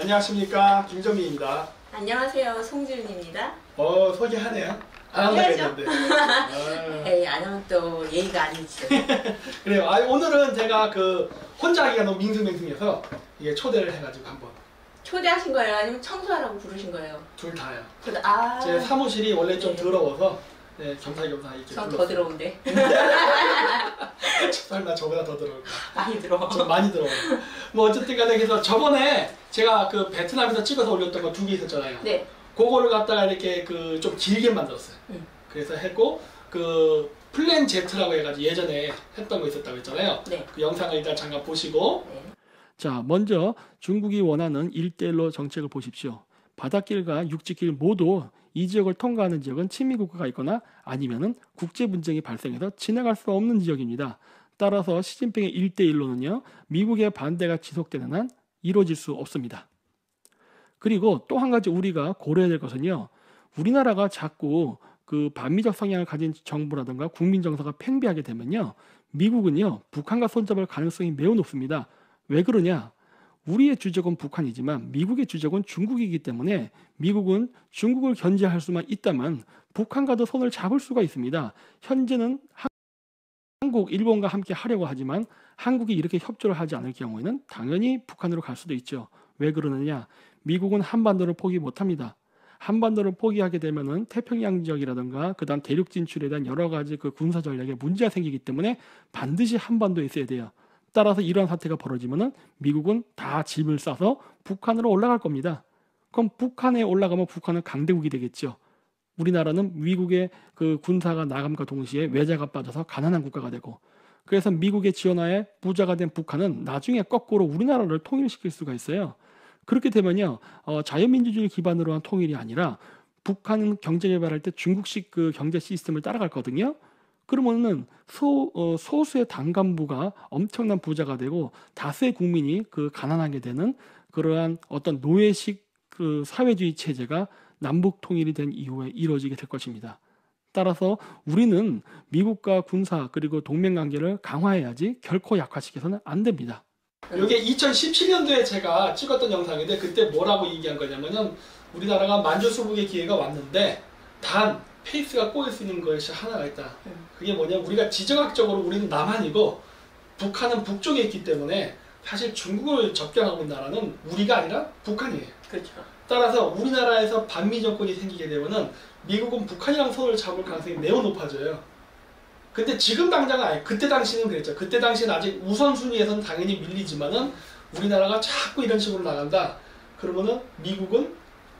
안녕하십니까, 김정민입니다. 안녕하세요, 송지윤입니다. 소개하네요. 안 한다고 했는데. 에이, 안 하면 또 예의가 아니죠. 그래요. 오늘은 제가 혼자 하기가 너무 밍숭맹숭해서 이게 초대를 해가지고 한번. 초대하신 거예요? 아니면 청소하라고 부르신 거예요? 둘 다요. 제 사무실이 원래 좀 더러워서 겸사겸사 이렇게. 전 더 더러운데. 설마 저보다 더 더러울까? 많이 더러워. 좀 많이 더러워. 뭐 어쨌든 간에 그래서 저번에 제가 베트남에서 찍어서 올렸던 거 2개 있었잖아요. 네. 그거를 갖다가 이렇게 좀 길게 만들었어요. 그래서 했고 플랜 Z라고 해가지고 예전에 했던 거 있었다고 했잖아요. 네. 그 영상을 일단 잠깐 보시고. 네. 자, 먼저 중국이 원하는 1대1로 정책을 보십시오. 바닷길과 육지길 모두 이 지역을 통과하는 지역은 친미 국가가 있거나 아니면은 국제 분쟁이 발생해서 지나갈 수 없는 지역입니다. 따라서 시진핑의 1대1로는요, 미국의 반대가 지속되는 한 이루어질 수 없습니다. 그리고 또 한 가지 우리가 고려해야 될 것은요, 우리나라가 자꾸 반미적 성향을 가진 정부라든가 국민 정서가 팽배하게 되면요, 미국은요 북한과 손잡을 가능성이 매우 높습니다. 왜 그러냐? 우리의 주적은 북한이지만 미국의 주적은 중국이기 때문에 미국은 중국을 견제할 수만 있다면 북한과도 손을 잡을 수가 있습니다. 현재는 한국, 일본과 함께 하려고 하지만 한국이 이렇게 협조를 하지 않을 경우에는 당연히 북한으로 갈 수도 있죠. 왜 그러느냐? 미국은 한반도를 포기 못합니다. 한반도를 포기하게 되면은 태평양 지역이라든가 그다음 대륙 진출에 대한 여러 가지 군사 전략에 문제가 생기기 때문에 반드시 한반도에 있어야 돼요. 따라서 이러한 사태가 벌어지면은 미국은 다 짐을 싸서 북한으로 올라갈 겁니다. 그럼 북한에 올라가면 북한은 강대국이 되겠죠. 우리나라는 미국의 군사가 나감과 동시에 외자가 빠져서 가난한 국가가 되고, 그래서 미국의 지원하에 부자가 된 북한은 나중에 거꾸로 우리나라를 통일시킬 수가 있어요. 그렇게 되면요, 자유민주주의 기반으로 한 통일이 아니라 북한은 경제 개발할 때 중국식 경제 시스템을 따라갔거든요. 그러면은 소수의 당간부가 엄청난 부자가 되고 다수의 국민이 가난하게 되는 그러한 어떤 노예식 사회주의 체제가 남북 통일이 된 이후에 이루어지게 될 것입니다. 따라서 우리는 미국과 군사 그리고 동맹 관계를 강화해야지 결코 약화시켜서는 안 됩니다. 이게 2017년도에 제가 찍었던 영상인데 그때 뭐라고 얘기한 거냐면은 우리나라가 만주수복의 기회가 왔는데 단 페이스가 꼬일 수 있는 것이 하나가 있다. 그게 뭐냐, 우리가 지정학적으로 우리는 남한이고 북한은 북쪽에 있기 때문에 사실 중국을 접경하고 있는 나라는 우리가 아니라 북한이에요. 그렇죠. 따라서 우리나라에서 반미 정권이 생기게 되면은 미국은 북한이랑 손을 잡을 가능성이 매우 높아져요. 근데 지금 당장은 아니, 그때 당시는 그랬죠. 그때 당시는 아직 우선순위에서는 당연히 밀리지만은 우리나라가 자꾸 이런 식으로 나간다. 그러면은 미국은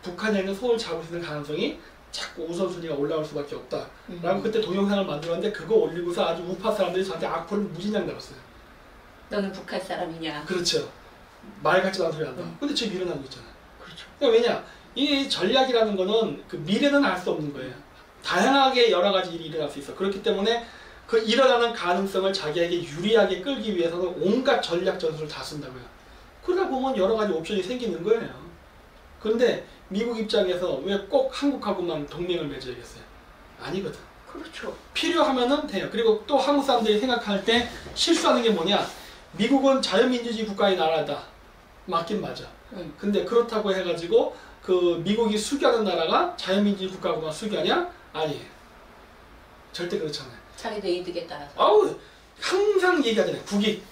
북한이랑 손을 잡을 수 있는 가능성이 자꾸 우선순위가 올라올 수밖에 없다. 라고 그때 동영상을 만들었는데 그거 올리고서 아주 우파 사람들이 저한테 악플을 무진장 달았어요. 너는 북한 사람이냐? 그렇죠. 말 같지도 않은 소리 한다. 근데 지금 일어나고 있잖아요. 그렇죠. 그러니까 왜냐? 이 전략이라는 거는 미래는 알 수 없는 거예요. 다양하게 여러 가지 일이 일어날 수 있어. 그렇기 때문에 일어나는 가능성을 자기에게 유리하게 끌기 위해서는 온갖 전략 전술을 다 쓴다고요. 그러다 보면 여러 가지 옵션이 생기는 거예요. 그런데 미국 입장에서 왜 꼭 한국하고만 동맹을 맺어야겠어요? 아니거든. 그렇죠. 필요하면은 돼요. 그리고 또 한국 사람들이 생각할 때 실수하는 게 뭐냐? 미국은 자유민주주의 국가의 나라다. 맞긴 맞아. 근데 그렇다고 해가지고 미국이 수교하는 나라가 자유민주주의 국가하고만 수교하냐? 아니에요. 절대 그렇지 않아요. 자기도 이득에 따라서. 항상 얘기하잖아요. 국익.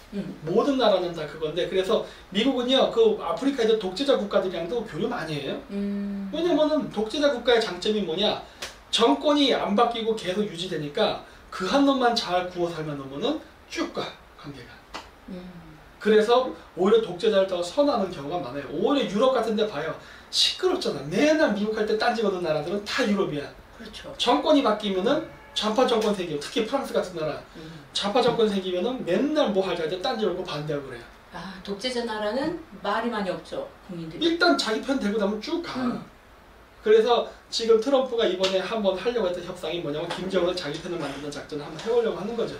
모든 나라는 다 그건데, 그래서 미국은요 아프리카에서 독재자 국가들이랑도 교류 많이 해요. 왜냐면은 독재자 국가의 장점이 뭐냐, 정권이 안 바뀌고 계속 유지되니까 그 한 놈만 잘 구워 살면 놈은 쭉 가, 관계가. 그래서 오히려 독재자를 더 선호하는 경우가 많아요. 오히려 유럽 같은 데 봐요. 시끄럽잖아. 맨날 미국 할 때 딴지 거는 나라들은 다 유럽이야. 그렇죠. 정권이 바뀌면은 좌파 정권 생기고, 특히 프랑스 같은 나라 좌파 정권 생기면은 맨날 뭐 하자 할 때 딴지 걸고 반대하고 그래요. 독재자 나라는 말이 많이 없죠, 국민들이. 일단 자기 편 대고 나면 쭉 가. 그래서 지금 트럼프가 이번에 한번 하려고 했던 협상이 뭐냐면 김정은을 자기 편을 만드는 작전을 한번 해보려고 하는 거죠.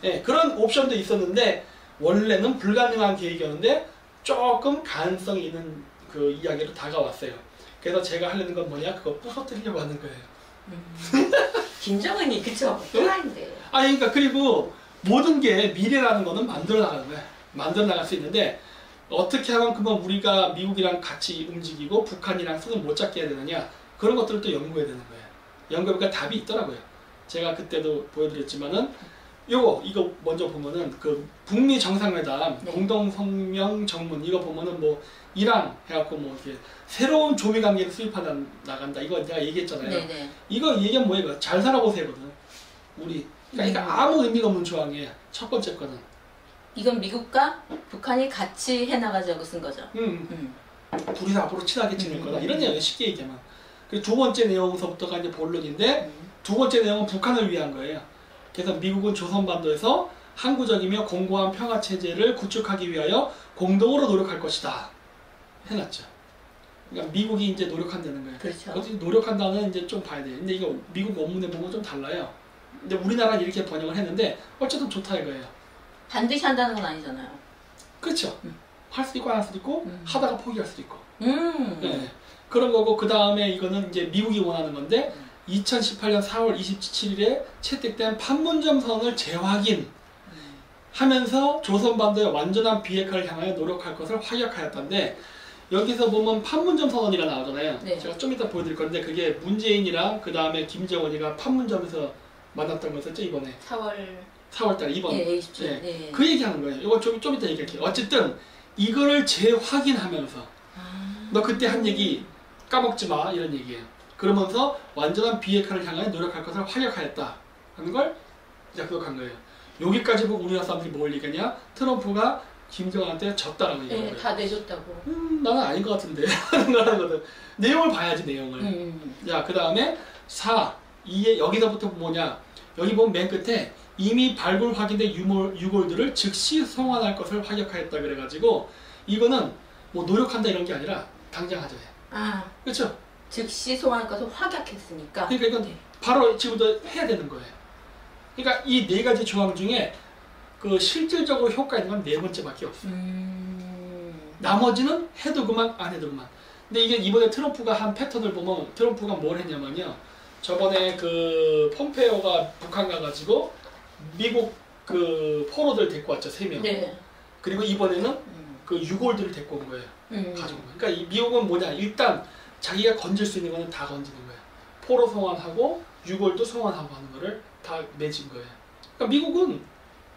네, 그런 옵션도 있었는데 원래는 불가능한 계획이었는데 조금 가능성이 있는 이야기로 다가왔어요. 그래서 제가 하려는 건 뭐냐, 그거 부서뜨리려고 하는 거예요. 김정은이 그쵸? 또라이인데. 그러니까 그리고 모든 게 미래라는 거는 만들어 나가는 거야. 만들어 나갈 수 있는데 어떻게 하면 그러면 우리가 미국이랑 같이 움직이고 북한이랑 손을 못 잡게 해야 되느냐 그런 것들을 또 연구해야 되는 거예요. 연구해보니까 답이 있더라고요. 제가 그때도 보여드렸지만은 이거 먼저 보면은 그 북미 정상회담 네. 공동성명 정문 이거 보면은 뭐 이랑 해갖고 뭐 이렇게 새로운 조미 관계를 수립하다 나간다 이거 내가 얘기했잖아요. 네네. 이거 얘기하면 뭐예요? 잘 살아보세요거든. 우리 그러니까 아무 의미가 없는 조항이에요. 첫 번째 거는. 이건 미국과 북한이 같이 해나가자고 쓴 거죠. 둘이서 앞으로 친하게 지낼 거다 이런 내용이에요. 쉽게 얘기하면. 그리고 두 번째 내용서부터가 이제 본론인데 두 번째 내용은 북한을 위한 거예요. 그래서 미국은 조선반도에서 항구적이며 공고한 평화 체제를 구축하기 위하여 공동으로 노력할 것이다. 해놨죠. 그러니까 미국이 이제 노력한다는 거예요. 그렇죠. 어떻게 노력한다는 이제 좀 봐야 돼요. 근데 이거 미국 원문에 보면 좀 달라요. 근데 우리나라는 이렇게 번역을 했는데 어쨌든 좋다 이거예요. 반드시 한다는 건 아니잖아요. 그렇죠. 할 수도 있고 안 할 수도 있고 하다가 포기할 수도 있고. 네. 그런 거고 그 다음에 이거는 이제 미국이 원하는 건데 2018년 4월 27일에 채택된 판문점 선을 재확인 하면서 조선반도의 완전한 비핵화를 향하여 노력할 것을 확약하였던데 여기서 보면 판문점 선언이라 나오잖아요. 네. 제가 좀 이따 보여드릴 건데 그게 문재인이랑 그 다음에 김정은이가 판문점에서 만났던 거였죠 이번에 4월달 이번. 예, 27. 네. 네. 그 얘기하는 거예요. 이거 좀 이따 얘기할게요. 어쨌든 이거를 재확인하면서 너 그때 한 얘기 까먹지 마 이런 얘기예요. 그러면서 완전한 비핵화를 향하여 노력할 것을 확약하였다 하는 걸 약속한 거예요. 여기까지 보고 우리나라 사람들이 뭘 얘기하냐? 트럼프가 김정은한테 졌다라고 얘기하는 거예요. 다 내줬다고. 나는 아닌 것 같은데 하는 거거든. 내용을 봐야지 내용을. 야, 그 다음에 2에 여기서부터 뭐냐? 여기 보면 맨 끝에 이미 발굴 확인된 유골들을 즉시 송환할 것을 확약하였다 그래가지고 이거는 뭐 노력한다 이런 게 아니라 당장 하자. 그렇죠? 즉시 송환할 것을 확약했으니까. 그러니까 이건 바로 지금부터 해야 되는 거예요. 그러니까 이 네 가지 조항 중에 그 실질적으로 효과 있는 건 네 번째밖에 없어요. 나머지는 해도 그만 안 해도 그만. 근데 이게 이번에 트럼프가 한 패턴을 보면 트럼프가 뭘 했냐면요. 저번에 그 폼페이오가 북한 가가지고 미국 그 포로들 데리고 왔죠. 3명. 네. 그리고 이번에는 그 유골들을 데리고 온 거예요. 가지고. 그러니까 이 미국은 뭐냐. 일단 자기가 건질 수 있는 거는 다 건지는 거예요. 포로 송환하고 유골도 송환하고 하는 거를 다 맺은 거예요. 그러니까 미국은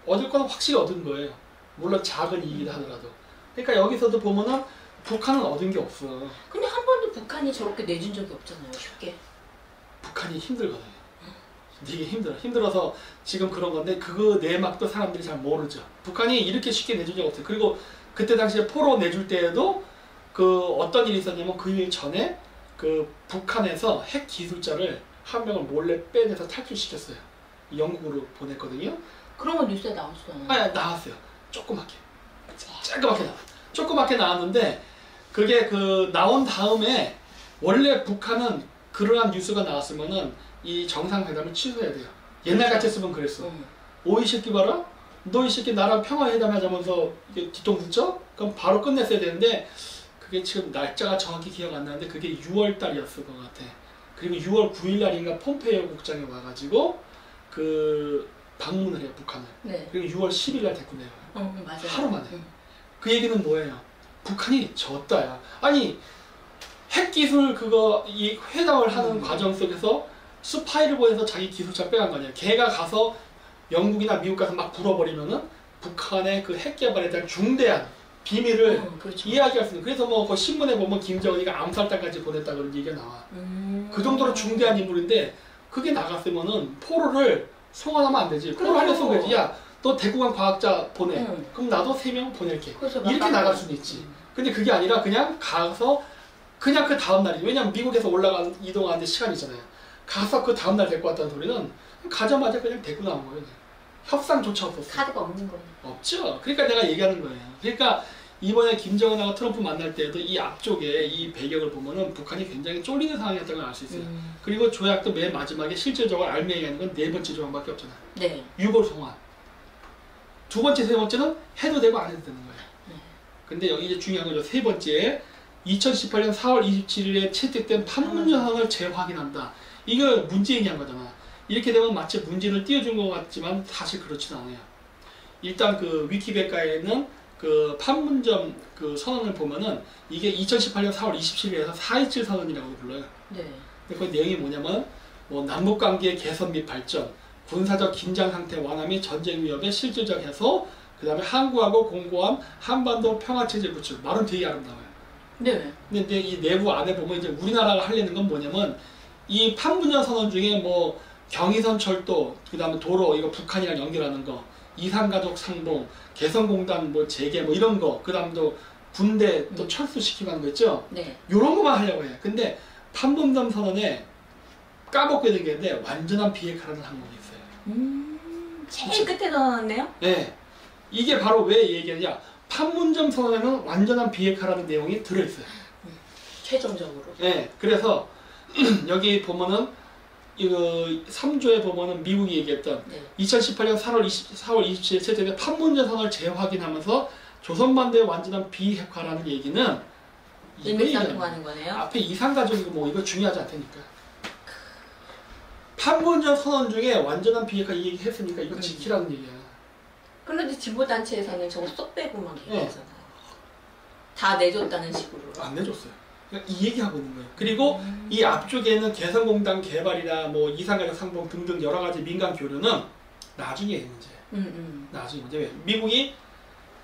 얻을 거는 확실히 얻은 거예요. 물론 작은 이익이다 하더라도. 그러니까 여기서도 보면은 북한은 얻은 게 없어. 근데 한 번도 북한이 저렇게 내준 적이 없잖아요. 쉽게. 북한이 힘들거든요. 되게 힘들어서 지금 그런 건데 그거 내막도 사람들이 잘 모르죠. 북한이 이렇게 쉽게 내준 적 없어요. 그리고 그때 당시에 포로 내줄 때에도 그 어떤 일이 있었냐면 그 일 전에 그 북한에서 핵 기술자를 한 명을 몰래 빼내서 탈출시켰어요. 영국으로 보냈거든요. 그런 건 뉴스에 나왔잖아요. 나왔어요. 조그맣게 조그맣게 나왔는데 그게 그 나온 다음에 원래 북한은 그러한 뉴스가 나왔으면은 이 정상회담을 취소해야 돼요. 옛날 같았으면 그랬어. 오 이 새끼 봐라. 너 이 새끼 나랑 평화회담 하자면서 이게 뒤통수 쳐? 그럼 바로 끝냈어야 되는데 그게 지금 날짜가 정확히 기억 안 나는데 그게 6월 달이었을 것 같아. 그리고 6월 9일 날인가 폼페이오 국장이 와가지고 그 방문을 해요 북한을. 네. 그리고 6월 10일 날 데리고 내요. 맞아요. 하루 만에. 그 얘기는 뭐예요? 북한이 졌다야. 아니 핵기술 그거 이 회담을 하는 과정 속에서 스파이를 보내서 자기 기술자 빼간 거 아니야. 걔가 가서 영국이나 미국 가서 막 불어버리면은 북한의 그 핵 개발에 대한 중대한 비밀을 그렇죠. 이야기할 수 있는. 그래서 뭐 그 신문에 보면 김정은이가 암살단까지 보냈다 그런 얘기가 나와. 그 정도로 중대한 인물인데 그게 나갔으면은 포로를 송환하면 안 되지. 포로 하려면 되지. 야, 너 대구간 과학자 보내. 그럼 나도 3명 보낼게. 이렇게 나갈 수는 있지. 근데 그게 아니라 그냥 가서 그냥 그 다음 날이. 왜냐면 미국에서 이동하는데 시간이 있잖아요. 가서 그 다음 날 데리고 왔다는 소리는 가자마자 그냥 데리고 나온 거예요. 협상조차 없었어요. 카드가 없는 거예요. 없죠. 그러니까 내가 얘기하는 거예요. 그러니까 이번에 김정은하고 트럼프 만날 때도 이 앞쪽에 이 배경을 보면은 북한이 굉장히 쫄리는 상황이었다는 걸 알 수 있어요. 그리고 조약도 맨 마지막에 실질적으로 알맹이하는 건 4번째 조항밖에 없잖아요. 네. 유골 송환. 2번째, 3번째는 해도 되고 안 해도 되는 거예요. 근데 여기 이제 중요한 거죠. 3번째, 2018년 4월 27일에 채택된 판문점을 재확인한다. 이거 문재인이 한 거잖아. 이렇게 되면 마치 문재인을 띄워준 것 같지만 사실 그렇지는 않아요. 일단 그 위키백과에는 그 판문점 그 선언을 보면은 이게 2018년 4월 27일에서 4.27 선언이라고 불러요. 네. 근데 그 내용이 뭐냐면 뭐 남북관계 개선 및 발전, 군사적 긴장 상태 완화 및 전쟁 위협의 실질적 해소, 그 다음에 항구하고 공고함, 한반도 평화체제 구축. 말은 되게 아름다워요. 네. 근데 이 내부 안에 보면 이제 우리나라가 하려는 건 뭐냐면 이 판문점 선언 중에 뭐 경의선 철도, 그 다음에 도로 이거 북한이랑 연결하는 거, 이산가족 상봉, 개성공단 뭐 재개 뭐 이런 거, 그 다음 또 군대 또 철수시키고 하는 거 있죠? 네. 요런 거만 하려고 해요. 근데 판문점 선언에 까먹고 있는 게 있는데 완전한 비핵화라는 항목이 있어요. 제일 끝에 넣어놨네요? 네. 이게 바로 왜 얘기하냐. 판문점 선언에는 완전한 비핵화라는 내용이 들어있어요. 최종적으로. 네. 그래서 여기 보면은 이거 3조에 보면은 미국이 얘기했던 2018년 4월 27일 채택된 판문점 선언을 재확인하면서 조선반도의 완전한 비핵화라는 얘기는 일맥상통하는 거네요. 앞에 이산가족이고 뭐 이거 중요하지 않다니까. 판문점 선언 중에 완전한 비핵화 이 얘기 했으니까 이거 지키라는 얘기야. 그런데 진보단체에서는 저거 쏙 빼고 막 얘기하잖아요. 다 내줬다는 식으로. 안 내줬어요. 그러니까 이 얘기하고 있는 거예요. 그리고 이 앞쪽에는 개성공단 개발이나 뭐 이산가족 상봉 등등 여러 가지 민간 교류는 나중에 문제. 나중에 문제. 왜? 미국이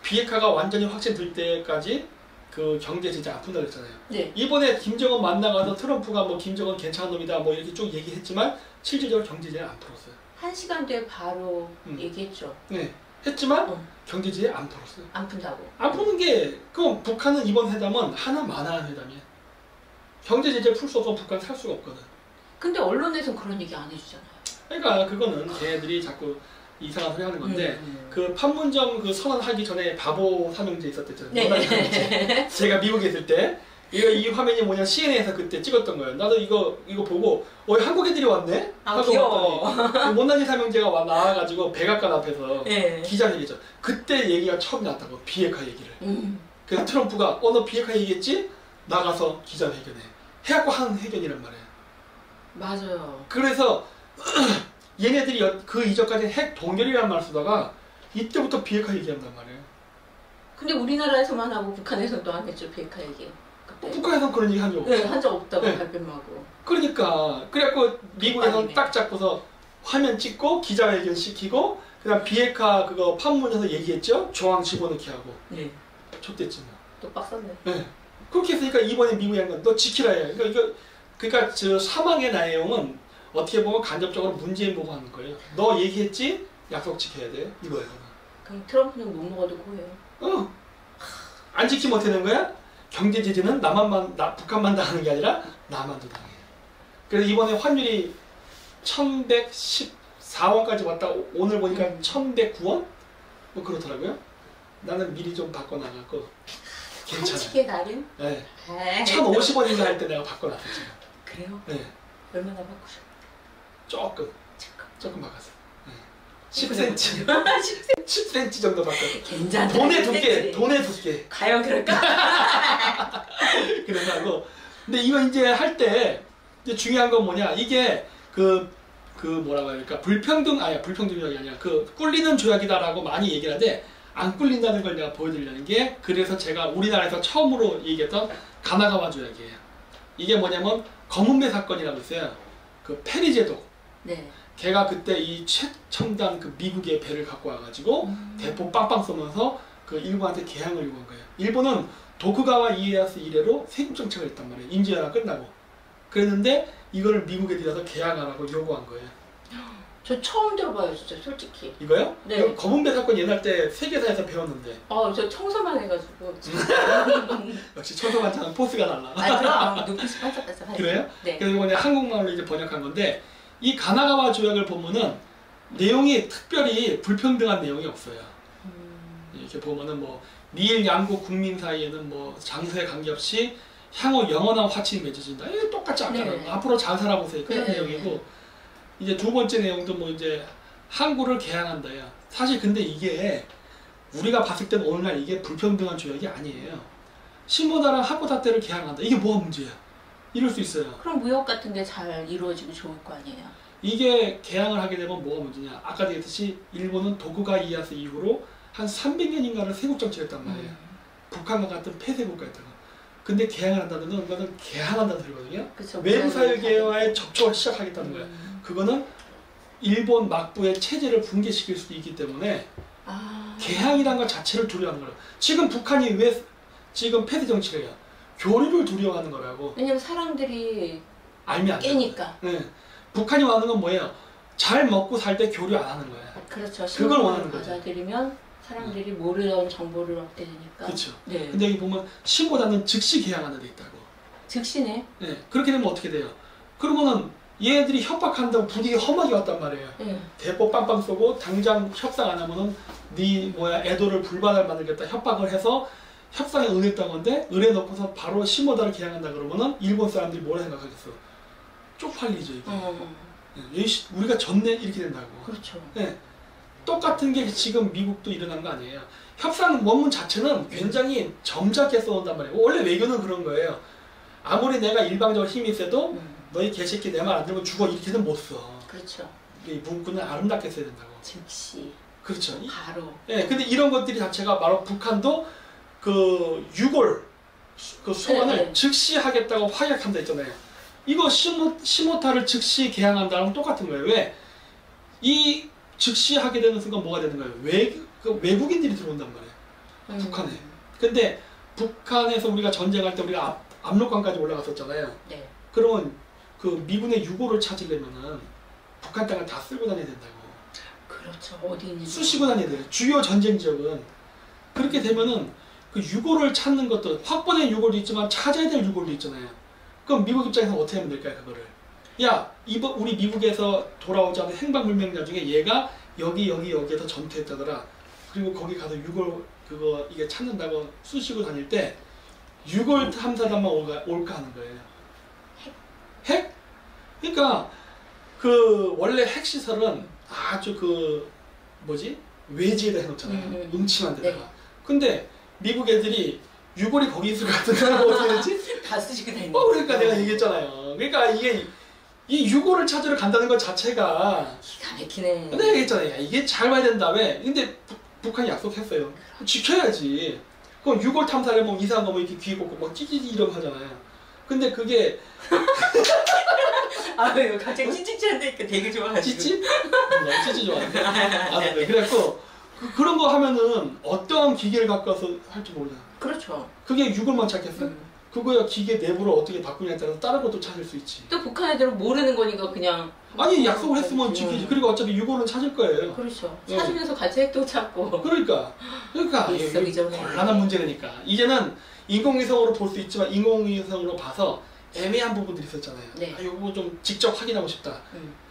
비핵화가 완전히 확신될 때까지 그 경제 진짜 아픈다 그랬잖아요. 네. 이번에 김정은 만나가서 트럼프가 뭐 김정은 괜찮은 놈이다 뭐 이렇게 쭉 얘기했지만 실질적으로 경제제재 안 풀었어요. 1시간 뒤에 바로 얘기했죠. 네. 했지만 경제제재 안 풀었어요. 안 푼다고. 안 푸는 게 그럼 북한은 이번 회담은 하나만한 회담이야. 경제제재 풀 수 없으면 북한 살 수가 없거든. 근데 언론에서는 그런 얘기 안 해주잖아요. 그러니까 그거는 걔네들이 자꾸 이상한 소리 하는 건데 그 판문점 그 선언하기 전에 바보 삼형제 있었댔잖아요. 네. 제가 미국에 있을 때 이 화면이 뭐냐 CNN에서 그때 찍었던 거예요. 나도 이거 보고 한국 애들이 왔네? 아 귀여워. 못난이 삼형제가 나와가지고 백악관 앞에서 네. 기자회견이죠. 그때 얘기가 처음 나왔다고 비핵화 얘기를. 그래서 트럼프가 너 비핵화 얘기했지? 나가서 기자회견해. 해갖고 한 회견이란 말이에요. 맞아요. 그래서 얘네들이 그 이전까지 핵 동결이라는 말 쓰다가 이때부터 비핵화 얘기한단 말이에요. 근데 우리나라에서만 하고 북한에서는 또 안 했죠, 비핵화 얘기. 북한에서는 그런 얘기 한 적 없어요. 네, 한 적 없다고 네. 발뺌하고. 그러니까 그래갖고 미국에서는 딱 잡고서 화면 찍고 기자회견 시키고 그다음 비핵화 그거 판문에서 얘기했죠. 조항 집어넣기 하고. 네. 좆됐지 뭐. 또 빡쳤네. 네. 그렇게 했으니까 이번에 미국이 한 건 너 지키라 해. 그러니까 저 사망의 내용은 어떻게 보면 간접적으로 문재인 보고 하는 거예요. 너 얘기했지? 약속 지켜야 돼. 이거예요. 그럼 트럼프는 못 먹어도 고해요. 안 지키면 어떻게 되는 거야? 경제 제재는 북한만 당하는 게 아니라 남한도 당해요. 그래서 이번에 환율이 1114원까지 왔다 오늘 보니까 1109원? 뭐 그렇더라고요. 나는 미리 좀 바꿔나가고 괜찮아요. 한치게 나름? 네. 1050원인가 할 때 내가 바꿔놨었지. 그래요? 네. 얼마나 바꾸셨어요? 조금 바꿨어요. 네. 10cm. 10cm 정도 바꿨어요. 괜찮다. 돈의 두께. 과연 그럴까? 그래서 근데 이거 이제 할 때 이제 중요한 건 뭐냐? 이게 그 뭐라고 해야 될까? 불평등 조약이 아니라 그 꿀리는 조약이다라고 많이 얘기를 하는데 안 꿀린다는 걸 내가 보여드리려는 게 그래서 제가 우리나라에서 처음으로 얘기했던 가나가와 조약이에요. 이게 뭐냐면 검은배 사건이라고 있어요. 그 페리 제독. 네. 걔가 그때 이 최첨단 그 미국의 배를 갖고 와가지고 대포 빵빵 쏘면서 그 일본한테 개항을 요구한 거예요. 일본은 도쿠가와 이에야스 이래로 세국 정책을 했단 말이에요. 임진왜란 끝나고. 그랬는데 이거를 미국에 들여서 개항하라고 요구한 거예요. 저 처음 들어봐요, 진짜 솔직히. 이거요? 네. 이거 검은배 사건 옛날 때 세계사에서 배웠는데. 저 청소만 해가지고. 역시 청소반장은 포스가 달라. 그럼 눈빛이 반짝반짝. 그래요? 네. 그래서 이번에 한국말로 이제 번역한 건데 이 가나가와 조약을 보면은 내용이 특별히 불평등한 내용이 없어요. 이렇게 보면은 뭐 미일 양국 국민 사이에는 뭐 장소에 관계없이 향후 영원한 화친이 맺어진다. 이게 똑같지 않잖아요. 네. 앞으로 잘 살아보세요. 그런 네. 내용이고 이제 두 번째 내용도 뭐 이제 항구를 개항한다야. 사실 근데 이게 우리가 봤을 때는 오늘날 이게 불평등한 조약이 아니에요. 시모다랑 하코다테를 개항한다. 이게 뭐가 문제야? 이럴 수 있어요. 그럼 무역 같은 게 잘 이루어지고 좋을 거 아니에요? 이게 개항을 하게 되면 뭐가 문제냐? 아까 얘기했듯이 일본은 도쿠가 이에야스 이후로 한 300년인가를 세국 정치를 했단 말이에요. 북한과 같은 폐쇄 국가였다고. 근데 개항을 한다는 것은 개항한다는 소리거든요. 그쵸, 외부 사회계와의 접촉을 시작하겠다는 거예요. 그거는 일본 막부의 체제를 붕괴시킬 수도 있기 때문에 개항이라는 것 자체를 두려워하는 거예요. 지금 북한이 왜 지금 폐쇄 정치를 해요? 교류를 두려워하는 거라고. 왜냐면 사람들이 알면 안 돼요. 깨니까. 네. 북한이 원하는 건 뭐예요? 잘 먹고 살 때 교류 안 하는 거예요. 그렇죠. 그걸 원하는 거죠. 받아들이면 사람들이 모르던 정보를 얻게 되니까. 그렇죠. 네. 근데 여기 보면 신보다는 즉시 개항하는 데 있다고. 즉시네. 네. 그렇게 되면 어떻게 돼요? 그러면은 얘네들이 협박한다고 분위기 험하게 왔단 말이에요. 네. 대포 빵빵 쏘고 당장 협상 안 하면은 네 애도를 불바다를 만들겠다 협박을 해서 협상에 응했다는 건데 응해놓고서 바로 신보다를 개항한다 그러면은 일본 사람들이 뭐라 생각하겠어? 쪽팔리죠 이게. 네. 우리가 졌네 이렇게 된다고. 그렇죠. 네. 똑같은 게 지금 미국도 일어난 거 아니에요. 협상 원문 자체는 굉장히 점잖게 써온단 말이에요. 원래 외교는 그런 거예요. 아무리 내가 일방적으로 힘이 세도 너희 개새끼 내 말 안 들으면 죽어 이렇게는 못 써. 그렇죠. 이 문구는 아름답게 써야 된다고. 즉시. 그렇죠. 바로. 예, 근데 이런 것들이 자체가 바로 북한도 그 유골 그 소환을 네. 즉시 하겠다고 확약한다 했잖아요. 이거 시모타를 즉시 개항한다랑 똑같은 거예요. 왜? 이 즉시 하게 되는 순간 뭐가 되는 거예요? 외국인들이 들어온단 말이에요. 북한에. 근데 북한에서 우리가 전쟁할 때 우리가 압록강까지 올라갔었잖아요. 네. 그러면 그 미군의 유골을 찾으려면은 북한 땅을 다 쓸고 다녀야 된다고. 그렇죠. 어디 있는지. 쑤시고 다녀야 돼요. 주요 전쟁 지역은. 그렇게 되면은 그 유골을 찾는 것도 확보된 유골도 있지만 찾아야 될 유골도 있잖아요. 그럼 미국 입장에서 어떻게 하면 될까요, 그거를? 야, 우리 미국에서 돌아오지 않은 행방불명자 중에 얘가 여기에서 전투했다더라. 그리고 거기 가서 유골 그거 이게 찾는다고 쑤시고 다닐 때 유골 탐사단만 올까 하는 거예요. 핵? 그러니까 그 원래 핵 시설은 아주 그 뭐지? 외지에다 해놓잖아요. 음침한 데다가. 네. 근데 미국 애들이 유골이 거기 있을 것 같은데 어떻게 되지? 다 쓰시고 다니는. 그러니까 내가 얘기했잖아요. 그러니까 이게 이 유골을 찾으러 간다는 것 자체가 기가 막히네. 내가 얘기했잖아요. 야, 이게 잘 봐야 된다. 왜? 근데 북한이 약속했어요. 지켜야지. 그럼 유골 탐사하려면 이상한 거 뭐 이렇게 귀 꽂고 막 찌찌찌 이러고 하잖아요. 근데 그게 아유 갑자기 찌찌찌한다니까 되게 좋아가지고. 찌찌? 찌찌 좋아하는데. 네. 그래갖고 그런 거 하면은 어떤 기계를 갖고 와서 할지 모르잖아. 그렇죠. 그게 유골만 찾겠어? 그거야 기계 내부를 어떻게 바꾸냐에 따라서 다른 것도 찾을 수 있지. 또 북한 애들은 모르는 거니까 그냥. 아니 약속을 했으면 지키지. 그리고 어차피 유골은 찾을 거예요. 그렇죠. 찾으면서 같이 핵도 찾고. 그러니까 곤란한 문제라니까. 이제는 인공위성으로 볼 수 있지만 인공위성으로 봐서 애매한 부분들이 있었잖아요. 네. 이거 좀 직접 확인하고 싶다.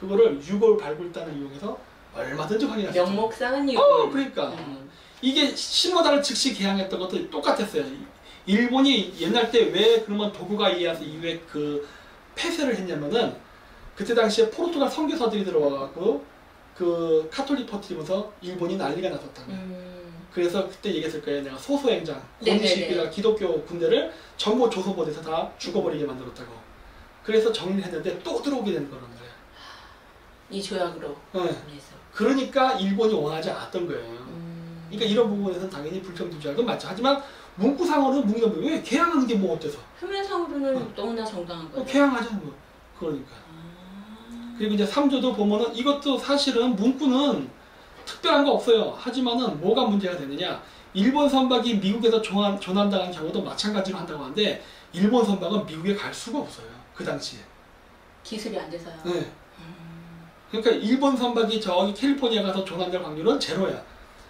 그거를 유골 발굴단을 이용해서 얼마든지 확인할 수 있죠. 명목상은 유골. 그러니까 이게 시모다를 즉시 개항했던 것도 똑같았어요. 일본이 옛날 때 왜 그러면 도쿠가 이에야스 이후에 그 폐쇄를 했냐면은 그때 당시에 포르투갈 선교사들이 들어와갖고 그 카톨릭 퍼뜨리면서 일본이 난리가 났었다고. 그래서 그때 얘기했을 거예요. 내가 소소행장, 고니시비가 기독교 군대를 전부 조선보대에서 다 죽어버리게 만들었다고. 그래서 정리를 했는데 또 들어오게 되는 거란 말이야. 이 조약으로. 네. 그러니까 일본이 원하지 않았던 거예요. 그러니까 이런 부분에서는 당연히 불평등 조약은 맞죠. 하지만 문구상으로는 문제가 뭐예요? 왜 개항하는 게 뭐 어때서? 표면상으로는 너무나 정당한 거예요. 개항하자는 거. 그러니까. 그리고 이제 3조도 보면은 이것도 사실은 문구는 특별한 거 없어요. 하지만은 뭐가 문제가 되느냐? 일본 선박이 미국에서 조난당한 경우도 마찬가지로 한다고 하는데 일본 선박은 미국에 갈 수가 없어요. 그 당시에. 기술이 안 돼서요. 네. 그러니까 일본 선박이 저기 캘리포니아 가서 조난될 확률은 제로야.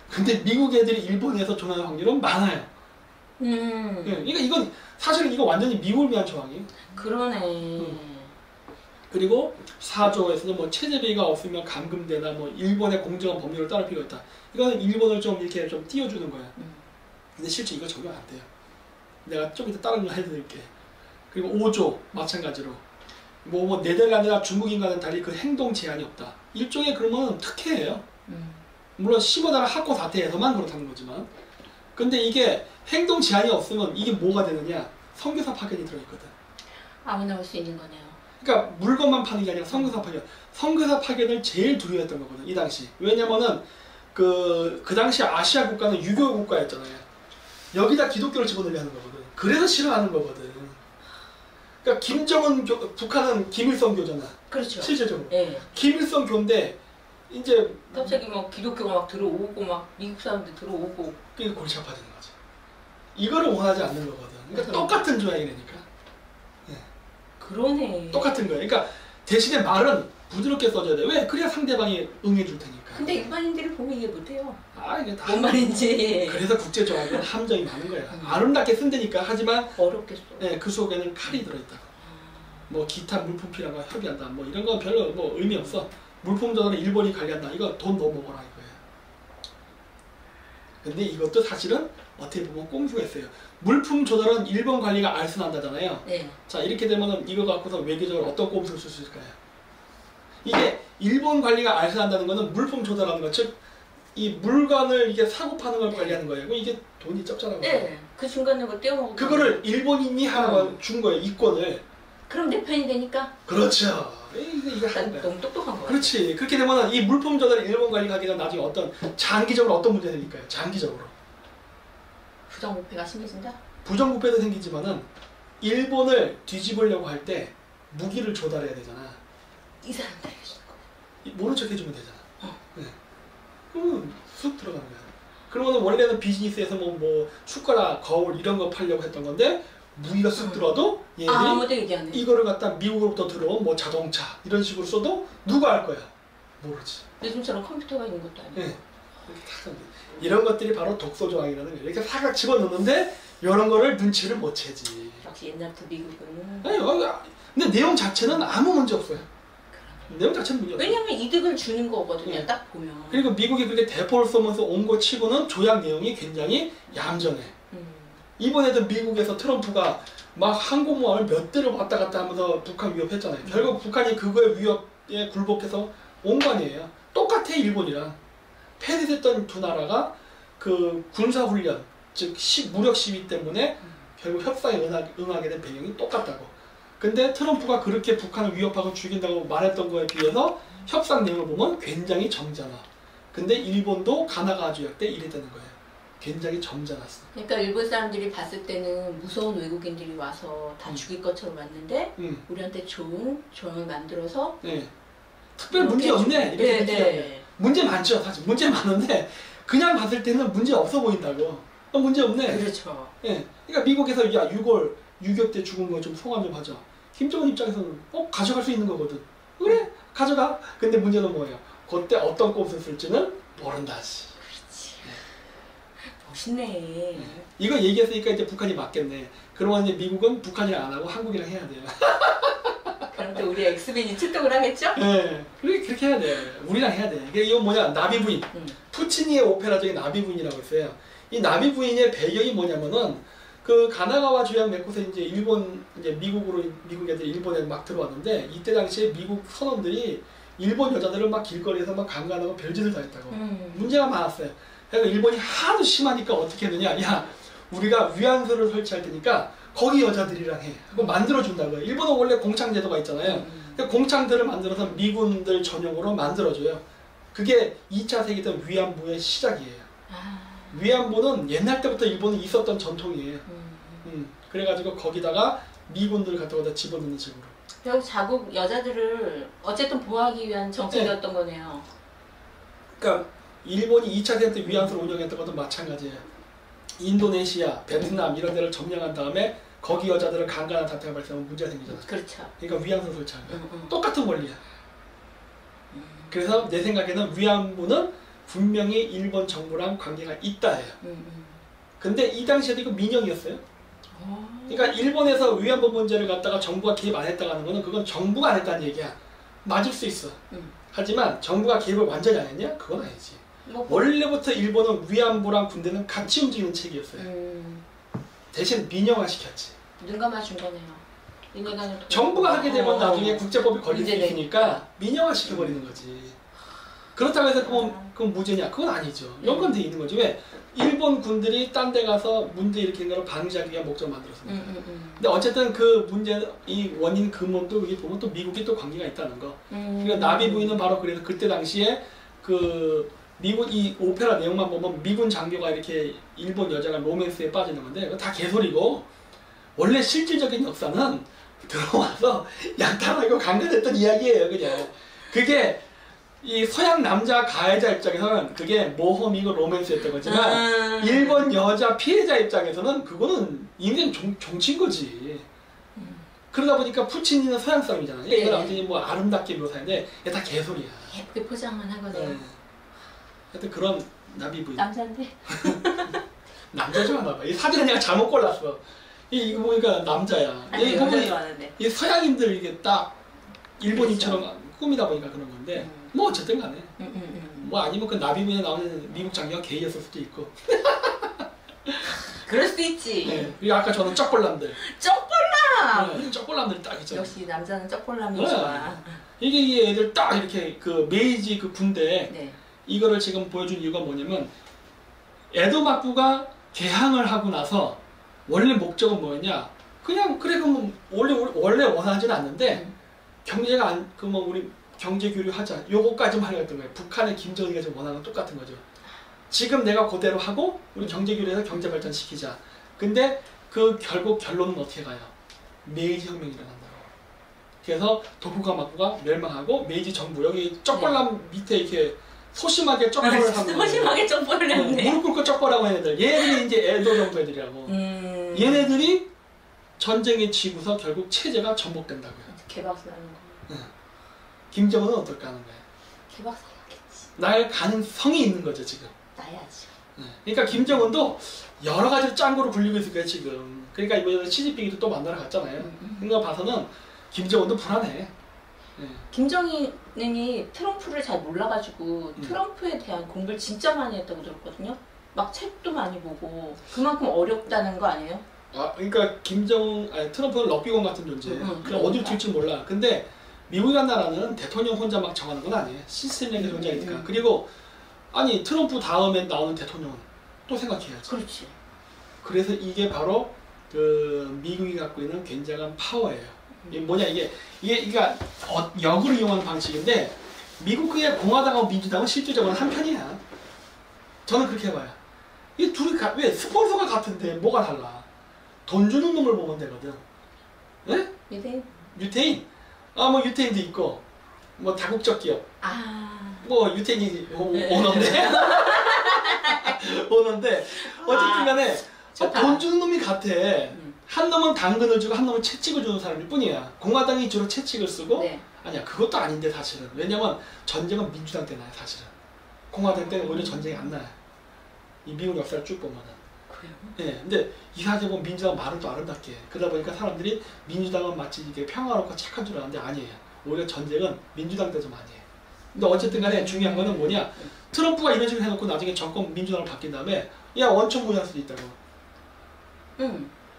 근데 미국 애들이 일본에서 조난할 확률은 많아요. 네. 그러니까 이건 사실은 이거 완전히 미국을 위한 조항이에요. 그러네. 그리고 4조에서는 뭐 체제비가 없으면 감금되나 뭐 일본의 공정한 법률을 따를 필요가 있다. 이거는 일본을 좀 이렇게 좀 띄워주는 거야. 근데 실제 이거 적용 안 돼요. 내가 좀 이따 다른 거 해드릴게. 그리고 5조 마찬가지로 뭐 네덜란드나 중국인과는 달리 그 행동 제한이 없다. 일종의 그러면 특혜예요. 물론 시모다나 학고 사태에서만 그렇다는 거지만, 근데 이게 행동 제한이 없으면 이게 뭐가 되느냐? 선교사 파견이 들어있거든. 아무나 올 수 있는 거네요. 그러니까 물건만 파는 게 아니라 선교사 파견. 선교사 파견을 제일 두려워했던 거거든, 이 당시. 왜냐면은 그 당시 아시아 국가는 유교 국가였잖아요. 여기다 기독교를 집어넣으려는 거거든. 그래서 싫어하는 거거든. 그러니까 김정은 북한은 김일성교잖아. 그렇죠. 실질적으로. 네. 김일성교인데 이제 갑자기 막 기독교가 막 들어오고 막 미국 사람들 들어오고. 그게 골치 아파지는 거지. 이거를 원하지 않는 거거든. 그러니까 똑같은 조약이니까. 네. 그러네. 똑같은 거야. 그러니까 대신에 말은 부드럽게 써줘야 돼. 왜? 그래야 상대방이 응해줄 테니까. 근데 일반인들이 보면 이해 못해요. 아 이게 다 뭔 말인지. 그래서 국제조약은 함정이 많은 거야. 아름답게 쓴다니까. 하지만 어렵겠어. 네, 그 속에는 칼이 들어있다. 뭐 기타 물품 필요한 거 협의한다. 뭐 이런 건 별로 뭐 의미 없어. 물품 조달은 일본이 관리한다. 이거 돈 더 먹어라 이거예요. 근데 이것도 사실은 어떻게 보면 꼼수가 있어요. 물품 조달은 일본 관리가 알선한다잖아요. 네. 자 이렇게 되면은 이거 갖고서 외교적으로 어떤 꼼수를 쓸 수 있을까요? 이게 일본 관리가 알선한다는 거는 물품 조달하는 거, 즉 이 물건을 이게 사고 파는 걸 관리하는 거예요. 이게 돈이 적잖아요. 네. 그 중간에 뭐 떼어먹고. 그거를 일본인이 하라고 준 거예요. 이권을. 그럼 내 편이 되니까. 그렇죠. 이거 하는 거야. 너무 똑똑한 거야. 그렇지. 그렇게 되면 이 물품 조달을 일본 관리가 하게 되면 나중에 어떤 장기적으로 어떤 문제가 생길까요? 장기적으로. 부정부패가 심해진다? 부정부패도 생기지만은 일본을 뒤집으려고 할 때 무기를 조달해야 되잖아. 이 사람들 해주는 거. 모른 척 해주면 되잖아. 네. 그러면 쑥 들어가는 거야. 그러면 원래는 비즈니스에서 뭐 숟가락, 거울 이런 거 팔려고 했던 건데 무기가 쑥 들어도 얘들이 아무도 얘기 안 해. 이거를 갖다 미국으로부터 들어온 뭐 자동차 이런 식으로 써도 누가 할 거야? 모르지. 요즘처럼 컴퓨터가 있는 것도 아니고. 네. 이렇게 다 이런 것들이 바로 독소조항이라는 거예요. 이렇게 사각 집어넣는데 이런 거를 눈치를 못 채지. 역시 옛날부터 미국은. 아니, 근데 내용 자체는 아무 문제 없어요. 내용 자체는 문제 없어요. 왜냐면 이득을 주는 거거든요. 네. 딱 보면. 그리고 미국이 그렇게 대포를 쏘면서 온 거 치고는 조약 내용이 굉장히 얌전해. 이번에도 미국에서 트럼프가 막 항공모함을 몇 대를 왔다 갔다 하면서 북한 위협했잖아요. 결국 북한이 그거의 위협에 굴복해서 온 거 아니에요. 똑같아 일본이랑. 패리됐던 두 나라가 그 군사훈련, 즉 무력 시위 때문에 결국 협상에 응하게 된 배경이 똑같다고. 근데 트럼프가 그렇게 북한을 위협하고 죽인다고 말했던 거에 비해서 협상 내용을 보면 굉장히 점잖아. 근데 일본도 가나가 조약 때 이랬다는 거예요. 굉장히 점잖았어. 그러니까 일본 사람들이 봤을 때는 무서운 외국인들이 와서 다 죽일 것처럼 왔는데 우리한테 좋은 조항을 만들어서 네. 특별 문제 없네. 이렇게 네. 문제 많죠. 사실 문제 많은데 그냥 봤을 때는 문제 없어 보인다고. 문제 없네. 그렇죠. 예. 그러니까 미국에서 야 6.25 때 죽은 거 좀 소감 좀 하자. 김정은 입장에서는 가져갈 수 있는 거거든. 그래 가져가. 근데 문제는 뭐예요? 그때 어떤 꼼수를 쓸지는 모른다지. 그렇지. 멋있네. 이거 얘기했으니까 이제 북한이 맞겠네. 그러면 이제 미국은 북한이랑 안 하고 한국이랑 해야 돼요. 그럼 또 우리 엑스맨이 출동을 하겠죠? 네, 그렇게 해야 돼. 우리랑 해야 돼. 이거 뭐냐, 나비 부인. 푸치니의 오페라 중에 나비 부인이라고 있어요. 이 나비 부인의 배경이 뭐냐면은 그 가나가와 조약 맺고서 이제 미국 애들이 일본에 막 들어왔는데 이때 당시에 미국 선원들이 일본 여자들을 막 길거리에서 막 강간하고 별짓을 다 했다고. 문제가 많았어요. 그래서 일본이 하도 심하니까 어떻게 했느냐, 야 우리가 위안소를 설치할 테니까 거기 여자들이랑 해. 그거 만들어준다고요. 일본은 원래 공창제도가 있잖아요. 공창들을 만들어서 미군들 전용으로 만들어줘요. 그게 2차 세계대전 위안부의 시작이에요. 위안부는 옛날 때부터 일본에 있었던 전통이에요. 그래가지고 거기다가 미군들 갖다가 집어넣는 식으로. 결국 자국 여자들을 어쨌든 보호하기 위한 정책이었던 거네요. 그러니까 일본이 2차 세계 때 위안소를 운영했던 것도 마찬가지예요. 인도네시아, 베트남 이런 데를 점령한 다음에 거기 여자들을 강간한 사태가 발생하면 문제가 생기잖아. 그렇죠. 그러니까 위안소 설치한 거야. 똑같은 원리야. 그래서 내 생각에는 위안부는 분명히 일본 정부랑 관계가 있다예요. 근데 이 당시에도 이거 민영이었어요. 그러니까 일본에서 위안부 문제를 갖다가 정부가 개입 안 했다고 하는 거는 그건 정부가 안 했다는 얘기야. 맞을 수 있어. 하지만 정부가 개입을 완전히 안 했냐? 그건 아니지. 원래부터 일본은 위안부랑 군대는 같이 움직이는 체계였어요. 대신 민영화 시켰지. 눈 감아준 거네요. 정부가 하게 되면 나중에 국제법이 걸릴 수 있으니까 민영화 시켜버리는 거지. 그렇다고 해서 그건 무죄냐? 그건 아니죠. 연관돼 있는 거지. 왜? 일본 군들이 딴 데 가서 문제 일으키는 걸 방지하기 위한 목적을 만들었습니다. 근데 어쨌든 그 문제, 이 원인 근원도 여기 보면 또 미국이 또 관계가 있다는 거. 그러니까 나비 부인은 바로 그래서 그때 당시에 그 미국 이 오페라 내용만 보면 미군 장교가 이렇게 일본 여자가 로맨스에 빠지는 건데 그거 다 개소리고 원래 실질적인 역사는 들어와서 약탈하고 강간했던 이야기예요. 그냥 그게 이 서양 남자 가해자 입장에서는 그게 모험이고 로맨스였던 거지만 일본 여자 피해자 입장에서는 그거는 인생 정치인 거지. 그러다 보니까 푸치니는 서양 사람이잖아요. 네. 이건 아무튼 뭐 아름답게 묘사인데 이게 다 개소리야. 예쁘게 포장만 하거든요. 네. 하여튼 그런 나비부인. 남잔데? 남자 좋아하나 봐. 이 사진을 내가 잘못 골랐어. 이거 보니까 남자야. 아니, 여자 좋아하는데. 이 서양인들 이게 딱 일본인처럼 꾸미다 보니까 그런 건데 뭐 어쨌든 간에 뭐 아니면 그 나비부인에 나오는 미국 장녀가 게이였을 수도 있고. 그럴 수도 있지. 네. 그리고 아까 저는 쩍볼남들. 쩍볼남! 네, 쩍볼남들 딱 있잖아. 역시 남자는 쩍볼남이 네. 좋아. 이게 이 애들 딱 이렇게 그 메이지 그 군대 네. 이거를 지금 보여준 이유가 뭐냐면 에도 막부가 개항을 하고 나서 원래 목적은 뭐였냐? 그냥 그래 그럼 원래 원하지는 않는데 경제가 안 그 뭐 우리 경제 교류하자 요거까지만 하려고 했던 거예요. 북한의 김정일이가 지금 원하는 건 똑같은 거죠. 지금 내가 그대로 하고 우리 경제 교류해서 경제 발전 시키자. 근데 그 결국 결론은 어떻게 가요? 메이지 혁명이 일어난다고. 그래서 도쿠가 막부가 멸망하고 메이지 정부 여기 쩍벌남 밑에 이렇게 소심하게 쩍벌을 하고 소심하게 쩍벌을 했네. 무릎 꿇고 쩍벌하고 하는 애들 얘네들이 이제 에도 정부 애들이라고. 얘네들이 전쟁에 지고서 결국 체제가 전복된다고요. 개박살 나는 거. 김정은은 어떨까 하는 거예요. 개박살 나겠지. 날 가능성이 있는 거죠 지금. 나야지. 그러니까 김정은도 여러 가지로 짱구로 굴리고 있을 거예요 지금. 그러니까 이번에 시진핑이도 또 만나러 갔잖아요. 그거 봐서는 김정은도 불안해. 김정은이 트럼프를 잘 몰라가지고 트럼프에 대한 공부를 진짜 많이 했다고 들었거든요. 막 책도 많이 보고 그만큼 어렵다는 거 아니에요? 아 그러니까 트럼프는 럭비공 같은 존재예요. 그냥 어디로 튈지 몰라. 근데 미국이라는 나라는 대통령 혼자 막 정하는 건 아니에요. 시스템적인 존재니까. 그리고 아니 트럼프 다음에 나오는 대통령은 또 생각해야지. 그렇지. 그래서 이게 바로 그 미국이 갖고 있는 굉장한 파워예요. 이게 뭐냐 이게 역으로 이용하는 방식인데 미국의 공화당하고 민주당은 실질적으로 한 편이야. 저는 그렇게 봐요. 이 둘이 왜 스폰서가 같은데 뭐가 달라? 돈 주는 놈을 보면 되거든. 네? 유대인? 유태인? 뭐 유태인도 있고 뭐 다국적 기업. 뭐 유태인이 오너인데 오너인데 어쨌든 간에 돈 주는 놈이 같아. 한 놈은 당근을 주고 한 놈은 채찍을 주는 사람일 뿐이야. 공화당이 주로 채찍을 쓰고 아니야 그것도 아닌데 사실은. 왜냐면 전쟁은 민주당 때 나요 사실은. 공화당 때는 오히려 전쟁이 안 나요. 이 미국 역사를 쭉 보면은. 그래요? 예, 근데 이상하게 보면 민주당은 말은 또 아름답게 해. 그러다 보니까 사람들이 민주당은 마치 이게 평화롭고 착한 줄 아는데 아니에요. 오히려 전쟁은 민주당 때 좀 많이 해. 근데 어쨌든 간에 중요한 거는 뭐냐? 트럼프가 이런 식으로 해놓고 나중에 정권 민주당으로 바뀐 다음에 야 원천 보유할 수도 있다고.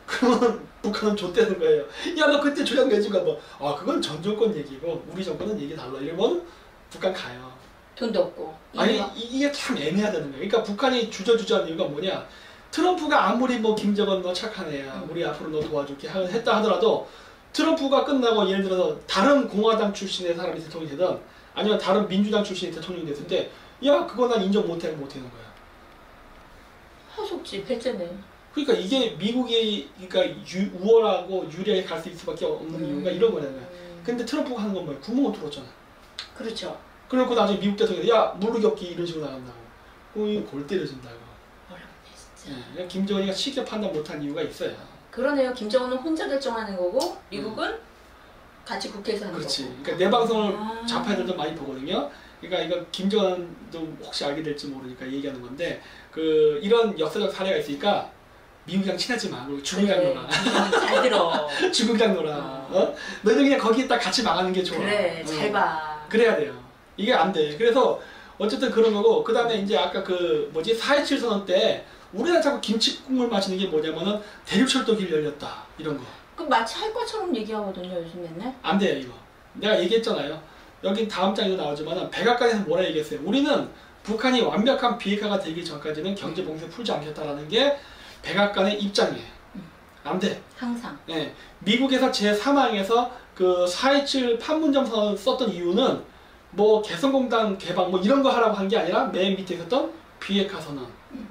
그러면 북한은 좆되는 거예요. 야 너 그때 조약 내준가 뭐. 아 그건 전 정권 얘기고 우리 정권은 얘기 달라. 이러면 북한 가요. 돈도 없고. 아니 이게 참 애매하다는 거예요. 그러니까 북한이 주저주저한 이유가 뭐냐? 트럼프가 아무리 뭐 김정은 너 착한 애야. 우리 앞으로 너 도와줄게 했다 하더라도 트럼프가 끝나고 예를 들어서 다른 공화당 출신의 사람이 대통령이 되든 아니면 다른 민주당 출신의 대통령이 됐을 때 야 그거 난 인정 못하는 거야. 하속지 배째네. 그러니까 이게 미국이 그러니까 우월하고 유리하게 갈 수 있을 수밖에 없는 이유가 이런 거잖아요. 근데 트럼프가 하는 건 뭐야? 구멍을 뚫었잖아. 그렇죠. 그래놓고 나중에 미국 대통령이 야 물르격기 이런 식으로 나간다고. 이거 골 때려준다고. 어렵네 진짜. 네, 김정은이가 쉽게 판단 못한 이유가 있어요. 그러네요. 김정은은 혼자 결정하는 거고 미국은 같이 국회에서 하는 그렇지. 거고. 그러니까 내 방송을 좌파들도 많이 보거든요. 그러니까 이거 김정은도 혹시 알게 될지 모르니까 얘기하는 건데 그 이런 역사적 사례가 있으니까 미국이랑 친하지 마. 그리고 중국이랑 놀아. 잘 들어. 중국이랑 놀아. 너희들 그냥 거기에 딱 같이 망하는 게 좋아. 그래, 잘 봐. 그래야 돼요. 이게 안 돼. 그래서 어쨌든 그런 거고 그 다음에 이제 아까 그 뭐지 4.27 선언 때 우리나라 자꾸 김치국물 마시는 게 뭐냐면은 대륙철도 길 열렸다 이런 거. 그 마치 할 것처럼 얘기하거든요 요즘 맨날. 안 돼요 이거. 내가 얘기했잖아요. 여기 다음 장에도 나오지만은 백악관에서 뭐라 얘기했어요. 우리는 북한이 완벽한 비핵화가 되기 전까지는 경제봉쇄 풀지 않겠다라는 게 백악관의 입장이에요. 안 돼. 항상. 네. 미국에서 제3항에서 그 4.27 판문점 선언을 썼던 이유는 뭐 개성공단 개방 뭐 이런 거 하라고 한 게 아니라 맨 밑에 있었던 비핵화 선언,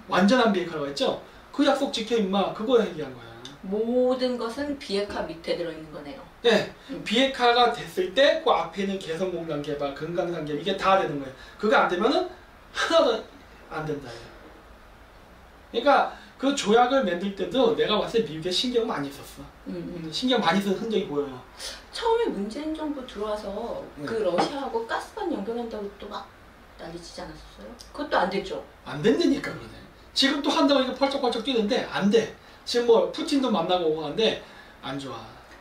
완전한 비핵화라고 했죠. 그 약속 지켜 임마, 그거 얘기한 거야. 모든 것은 비핵화 밑에 들어있는 거네요. 네, 비핵화가 됐을 때 그 앞에 있는 개성공단 개발, 금강산 개발 이게 다 되는 거예요. 그거 안 되면은 하나도 안 된다. 그러니까 그 조약을 만들 때도 내가 봤을 때 미국에 신경 많이 썼어. 신경 많이 쓴 흔적이 보여요. 처음에 문재인 정부 들어와서 네. 그 러시아하고 가스관 연결한다고 또 막 난리치지 않았었어요? 그것도 안 됐죠? 안 된다니까 그러네. 지금 또 한다고 이렇게 펄쩍펄쩍 뛰는데 안 돼. 지금 뭐 푸틴도 만나고 오고 하는데 안 좋아.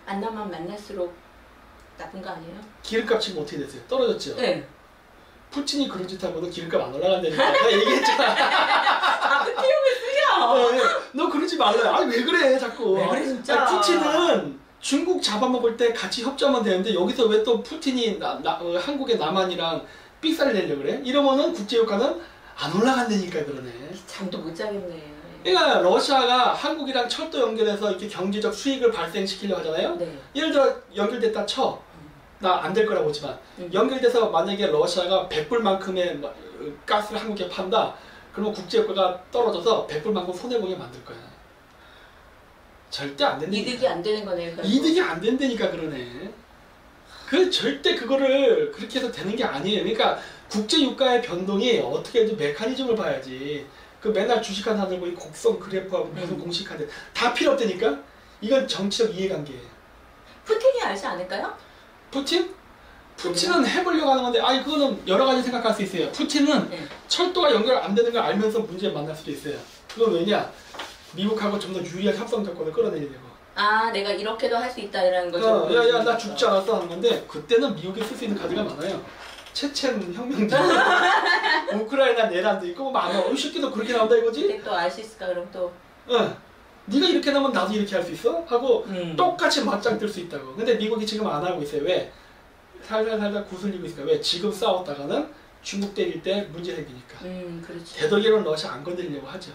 만나면 만날수록 나쁜 거 아니에요? 기름값 지금 어떻게 됐어요? 떨어졌죠? 네. 푸틴이 그런 짓 하면 기름값 안 올라간다니까. 내가 얘기했잖아. 아, 그 태용을 쓰려! 네, 너 그러지 말라. 아니 왜 그래 자꾸. 왜 그래 진짜. 아니, 푸틴은 중국 잡아먹을 때 같이 협조하면 되는데 여기서 왜 또 푸틴이 한국의 남한이랑 삑사를 내려 그래? 이러면은 국제유가는 안 올라간다니까 그러네. 잠도 못 자겠네. 그러니까 러시아가 한국이랑 철도 연결해서 이렇게 경제적 수익을 발생시키려고 하잖아요. 네. 예를 들어 연결됐다 쳐. 나 안 될 거라고 보지만 연결돼서 만약에 러시아가 100불만큼의 가스를 한국에 판다. 그러면 국제유가가 떨어져서 100불만큼 손해보게 만들 거야. 절대 안 된다니까. 이득이 안 되는 거네요. 결국. 이득이 안 된다니까 그러네. 그 절대 그거를 그렇게 해서 되는 게 아니에요. 그러니까 국제유가의 변동이 어떻게 해도 메커니즘을 봐야지. 그 맨날 주식한 사람들 뭐 곡선 그래프하고 무슨 공식하는데 다 필요 없다니까? 이건 정치적 이해관계예요. 푸틴이 알지 않을까요? 푸틴? 푸틴은 해보려고 하는 건데 아니 그거는 여러 가지 생각할 수 있어요. 푸틴은 네. 철도가 연결 안 되는 걸 알면서 문제를 만날 수도 있어요. 그건 왜냐? 미국하고 좀 더 유리한 협상 조건을 끌어내려고. 아, 내가 이렇게도 할 수 있다라는 거죠. 야야 나 죽지 않았어 하는 건데 그때는 미국이 쓸 수 있는 카드가 많아요. 체첸 혁명도 우크라이나 내란도 있고 많아. 이 새끼도 그렇게 나온다 이거지? 근데 또 알 수 있을까 그럼 또. 응. 네가 이렇게 나면 나도 이렇게 할 수 있어? 하고 똑같이 맞짱 뜰 수 있다고. 근데 미국이 지금 안 하고 있어요. 왜? 살살 구슬리고 있으니까. 왜? 지금 싸웠다가는 중국 때릴 때 문제 생기니까. 그렇지. 되도록이면 러시아 안 건드리려고 하죠.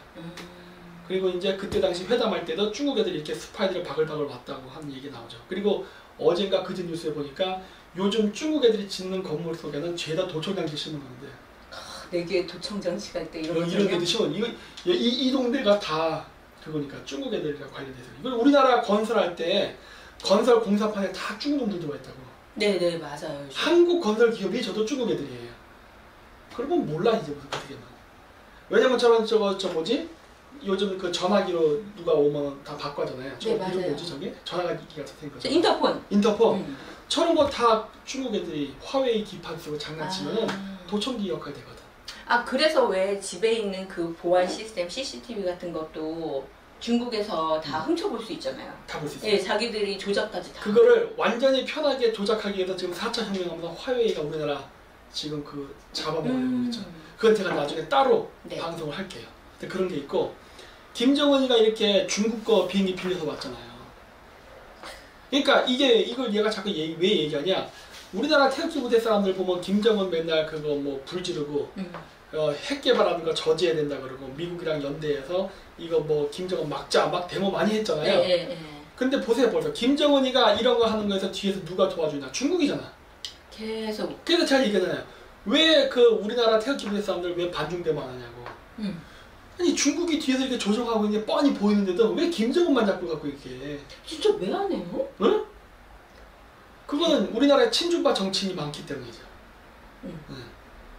그리고 이제 그때 당시 회담할 때도 중국 애들이 이렇게 스파이들을 바글바글 왔다고 하는 얘기 나오죠. 그리고 어젠가 그제 뉴스에 보니까 요즘 중국 애들이 짓는 건물 속에는 죄다 도청장치 심은 건데. 내게 도청장치가 있대 이런 이런 데도 심은 이 동네가 다 그거니까 중국 애들이랑 관련돼서. 이걸 우리나라 건설할 때 건설 공사판에 다 중국 놈들 들어와 있다고. 네네 맞아요. 한국 건설 기업이 저도 중국 애들이에요. 그러면 몰라 이제 무슨 어떻게만. 왜냐면 저 뭐지? 요즘 그 전화기로 누가 오면 다 바꿔잖아요. 저 네, 이름 뭐지 저게? 전화기가 생긴 거죠. 인터폰. 인터폰. 저런 거 다 중국 애들이 화웨이 기판 쓰고 장난치면 도청기 역할 되거든. 아 그래서 왜 집에 있는 그 보안 시스템 CCTV 같은 것도 중국에서 다 훔쳐볼 수 있잖아요. 다 볼 수 있어요. 네, 자기들이 조작까지 다. 그거를 완전히 편하게 조작하기 위해서 지금 4차 혁명하면서 화웨이가 우리나라 지금 그 잡아먹으려고 있죠. 그건 제가 나중에 따로 네. 방송을 할게요. 근데 그런 게 있고 김정은이가 이렇게 중국 거 비행기 빌려서 왔잖아요. 그러니까 이걸 얘가 자꾸 왜 얘기하냐? 우리나라 태극기 부대 사람들 보면 김정은 맨날 그거 뭐 불 지르고 핵 개발하는 거 저지해야 된다 그러고 미국이랑 연대해서 이거 뭐 김정은 막자 막 데모 많이 했잖아요. 네. 근데 보세요 벌써 김정은이가 이런 거 하는 거에서 뒤에서 누가 도와주냐? 중국이잖아. 계속. 그래서 잘 얘기하잖아요. 왜 그 우리나라 태극기 부대 사람들 왜 반중 데모 안 하냐고. 아니 중국이 뒤에서 이렇게 조종하고 있는 게 뻔히 보이는데도 왜 김정은만 자꾸 갖고 이렇게. 진짜 왜 안 해요? 응? 그건 우리나라에 친중파 정치인이 많기 때문이죠.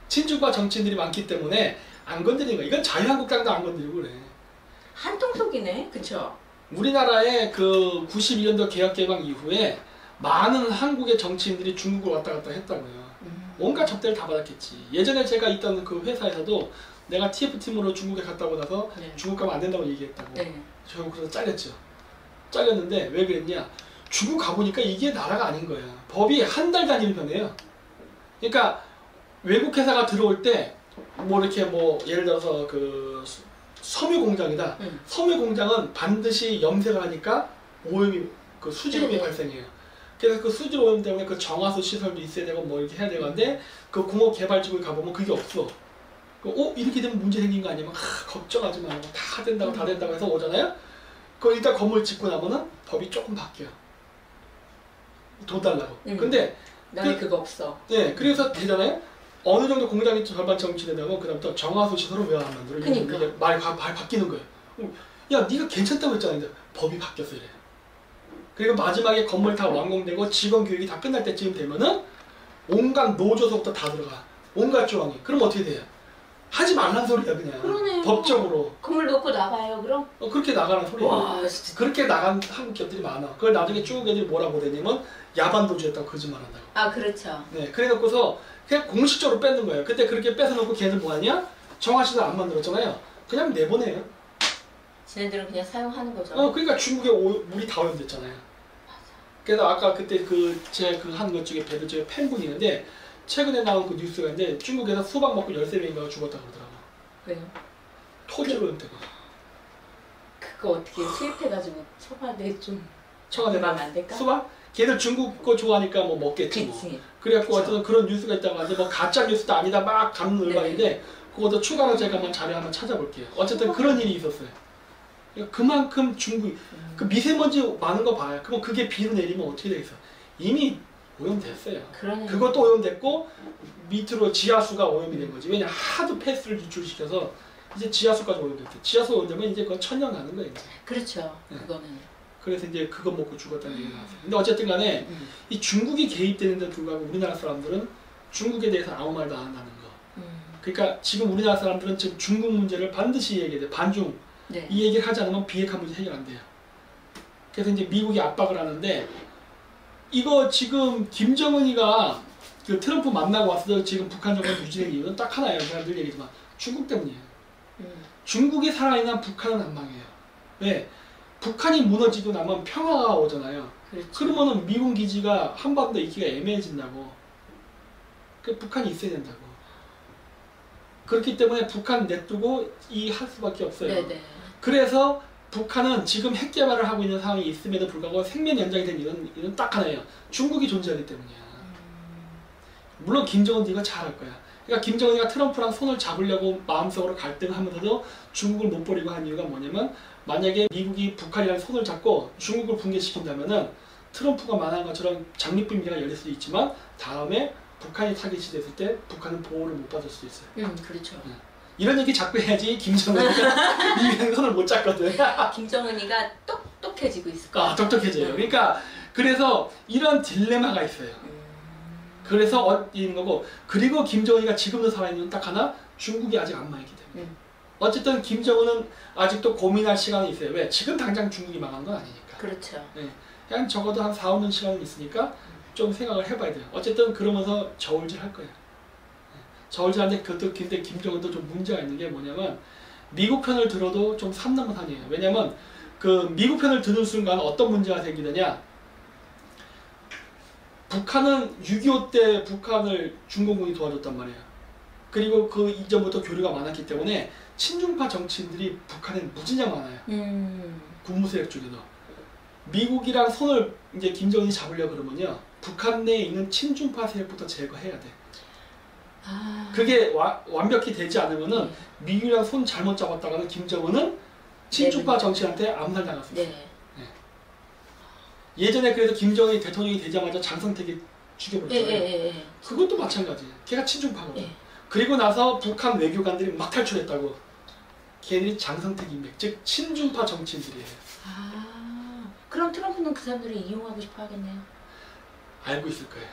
친중파 정치인들이 많기 때문에 안 건드리는 거야. 이건 자유한국당도 안 건드리고 그래. 한통속이네, 그쵸? 우리나라의 그 92년도 개혁개방 이후에 많은 한국의 정치인들이 중국을 왔다 갔다 했다고요. 온갖 접대를 다 받았겠지. 예전에 제가 있던 그 회사에서도 내가 TF팀으로 중국에 갔다 오고 나서 중국 가면 안 된다고 얘기했다고. 결국 그래서 잘렸죠. 잘렸는데 왜 그랬냐? 중국 가보니까 이게 나라가 아닌 거야. 법이 한 달 단위로 변해요. 그러니까 외국 회사가 들어올 때 뭐 이렇게 뭐 예를 들어서 그 섬유 공장이다. 섬유 공장은 반드시 염색을 하니까 오염이 그 수질오염이 발생해요. 그래서 그 수질오염 때문에 그 정화수 시설도 있어야 되고 뭐 이렇게 해야 되는데 그 공업 개발지구에 가보면 그게 없어. 이렇게 되면 문제 생긴 거 아니면 걱정하지 말고 다 된다고 다 된다고 해서 오잖아요. 그 일단 건물 짓고 나면은 법이 조금 바뀌어요. 돈 달라고. 근데 나는 그거 없어. 네, 그래서 되잖아요. 어느 정도 공장이 절반 정치되면 그다음부터 정화수 시설을 왜 안 만들어? 그러니까. 이게 말이 바뀌는 거예요. 야, 네가 괜찮다고 했잖아. 근데 법이 바뀌었어 이래. 그리고 마지막에 건물 다 완공되고 직원 교육이 다 끝날 때쯤 되면은 온갖 노조서부터 다 들어가. 온갖 조항이. 그럼 어떻게 돼요? 하지 말란 소리야 그냥. 그러네요. 법적으로. 건물 놓고 나가요 그럼? 그렇게 나가는 소리야. 와 진짜. 그렇게 나간 한국 기업들이 많아. 그걸 나중에 쭉 애들이 뭐라고 되냐면 야반도주했다고 거짓말한다고. 아 그렇죠. 네, 그래놓고서 그냥 공식적으로 뺏는 거예요. 그때 그렇게 뺏어놓고 걔들 뭐하냐? 정화시설 안 만들었잖아요. 그냥 내보내요. 지네들은 그냥 사용하는 거죠. 그러니까 중국에 물이 다 오염됐잖아요. 그래서 아까 그때 제가 한 것 중에 배들 중에 팬분이 있는데 최근에 나온 그 뉴스가 있는데 중국에서 수박 먹고 13명인가 죽었다 그러더라고. 왜요? 토지로 오염되고. 그거 어떻게 수입해가지고 청와대 좀 청와대 가면 안 될까? 수박? 걔들 중국 거 좋아하니까 뭐 먹겠지 뭐. 그치. 그래갖고 어쨌든 그런 뉴스가 있다고 하는데 뭐 가짜 뉴스도 아니다 막 감론을박인데 그것도 추가로 제가 한번 자료 한번 찾아볼게요. 어쨌든 그런 일이 있었어요. 그러니까 그만큼 중국 그 미세먼지 많은 거 봐요. 그럼 그게 비로 내리면 어떻게 되겠어? 이미 오염됐어요. 그러네요. 그것도 오염됐고 밑으로 지하수가 오염이 된 거지. 왜냐 하도 폐수를 유출시켜서 이제 지하수까지 오염됐대. 지하수 오염되면 이제 그건 천년 가는 거예요. 이제. 그렇죠. 네. 그거는. 그래서 이제 그거 먹고 죽었다는 얘기가 나왔어요. 근데 어쨌든 간에 이 중국이 개입되는데 불구하고 우리나라 사람들은 중국에 대해서 아무 말도 안 한다는 거. 그러니까 지금 우리나라 사람들은 지금 중국 문제를 반드시 얘기해야 돼. 반중. 네. 이 얘기를 하지 않으면 비핵화 문제 해결 안 돼요. 그래서 이제 미국이 압박을 하는데 이거 지금 김정은이가 그 트럼프 만나고 왔을 때 지금 북한 정권 유지된 이유는 딱 하나예요. 제가 늘 얘기지만 중국 때문이에요. 중국이 살아있는 북한은 안 망해요. 왜? 북한이 무너지고 나면 평화가 오잖아요. 그렇죠. 그러면은 미군 기지가 한반도에 있기가 애매해진다고. 그 북한이 있어야 된다고. 그렇기 때문에 북한 냅두고 이 할 수밖에 없어요. 네네. 그래서 북한은 지금 핵 개발을 하고 있는 상황이 있음에도 불구하고 생명 연장이 된 이유는 딱 하나예요. 중국이 존재하기 때문이야. 물론 김정은도 이거 잘할 거야. 그러니까 김정은이가 트럼프랑 손을 잡으려고 마음속으로 갈등하면서도 중국을 못 버리고 한 이유가 뭐냐면 만약에 미국이 북한이랑 손을 잡고 중국을 붕괴시킨다면은 트럼프가 말한 것처럼 장밋빛 미래가 열릴 수도 있지만 다음에 북한이 타깃이 됐을 때 북한은 보호를 못 받을 수도 있어요. 그렇죠. 이런 얘기 자꾸 해야지 김정은이가 미국이랑 손을 못 잡거든. 김정은이가 똑똑해지고 있을 거야. 똑똑해져요. 그러니까 그래서 이런 딜레마가 있어요. 그래서 이런 거고 그리고 김정은이가 지금도 살아있는 딱 하나 중국이 아직 안 망했기 때문에 어쨌든 김정은은 아직도 고민할 시간이 있어요. 왜? 지금 당장 중국이 망한 건 아니니까. 그렇죠. 네. 그냥 적어도 한 4, 5년 시간은 있으니까 좀 생각을 해봐야 돼요. 어쨌든 그러면서 저울질 할 거예요. 저울질 하는데 그것도 근데 김정은도 좀 문제가 있는 게 뭐냐면 미국 편을 들어도 좀 삼남한이에요. 왜냐면 그 미국 편을 드는 순간 어떤 문제가 생기느냐 북한은 6.25 때 북한을 중공군이 도와줬단 말이에요. 그리고 그 이전부터 교류가 많았기 때문에 친중파 정치인들이 북한에 무진장 많아요. 군부 세력 중에도. 미국이랑 손을 이제 김정은이 잡으려고 그러면요. 북한 내에 있는 친중파 세력부터 제거해야 돼. 그게 완벽히 되지 않으면은 미국이랑 손 잘못 잡았다가는 김정은은 친중파 정치한테 암살당할 수 있어요. 예전에 그래서 김정은이 대통령이 되자마자 장성택이 죽여버렸잖아요. 그것도 마찬가지예요. 걔가 친중파거든. 그리고 나서 북한 외교관들이 막 탈출했다고. 걔들이 장성택 인맥, 즉 친중파 정치인들이에요. 그럼 트럼프는 그 사람들을 이용하고 싶어 하겠네요. 알고 있을 거예요.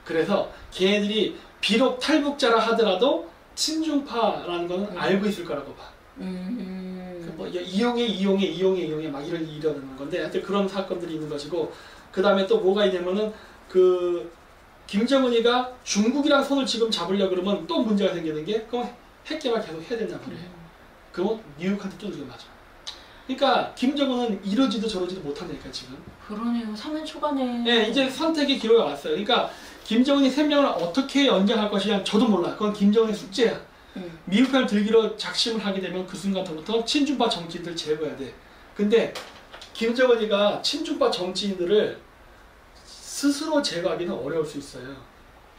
그래서 걔네들이 비록 탈북자라 하더라도 친중파라는 거는 알고 있을 거라고 봐. 뭐 이용해 막 이러는 건데 하여튼 그런 사건들이 있는 것이고 그 다음에 또 뭐가 있냐면은 그 김정은이가 중국이랑 손을 지금 잡으려고 그러면 또 문제가 생기는 게 그럼 핵 개발 계속 해야 된단 말이에요. 그러면 미국한테 또 누가 맞아. 그러니까 김정은은 이러지도 저러지도 못한다니까 지금. 그러네요. 3년 초반에. 네, 이제 선택의 기로가 왔어요. 그러니까 김정은이 생명을 어떻게 연장할 것이냐 저도 몰라. 그건 김정은의 숙제야. 미국 편을 들기로 작심을 하게 되면 그 순간부터 친중파 정치인들 제거해야 돼. 근데 김정은이가 친중파 정치인들을 스스로 제거하기는 어려울 수 있어요.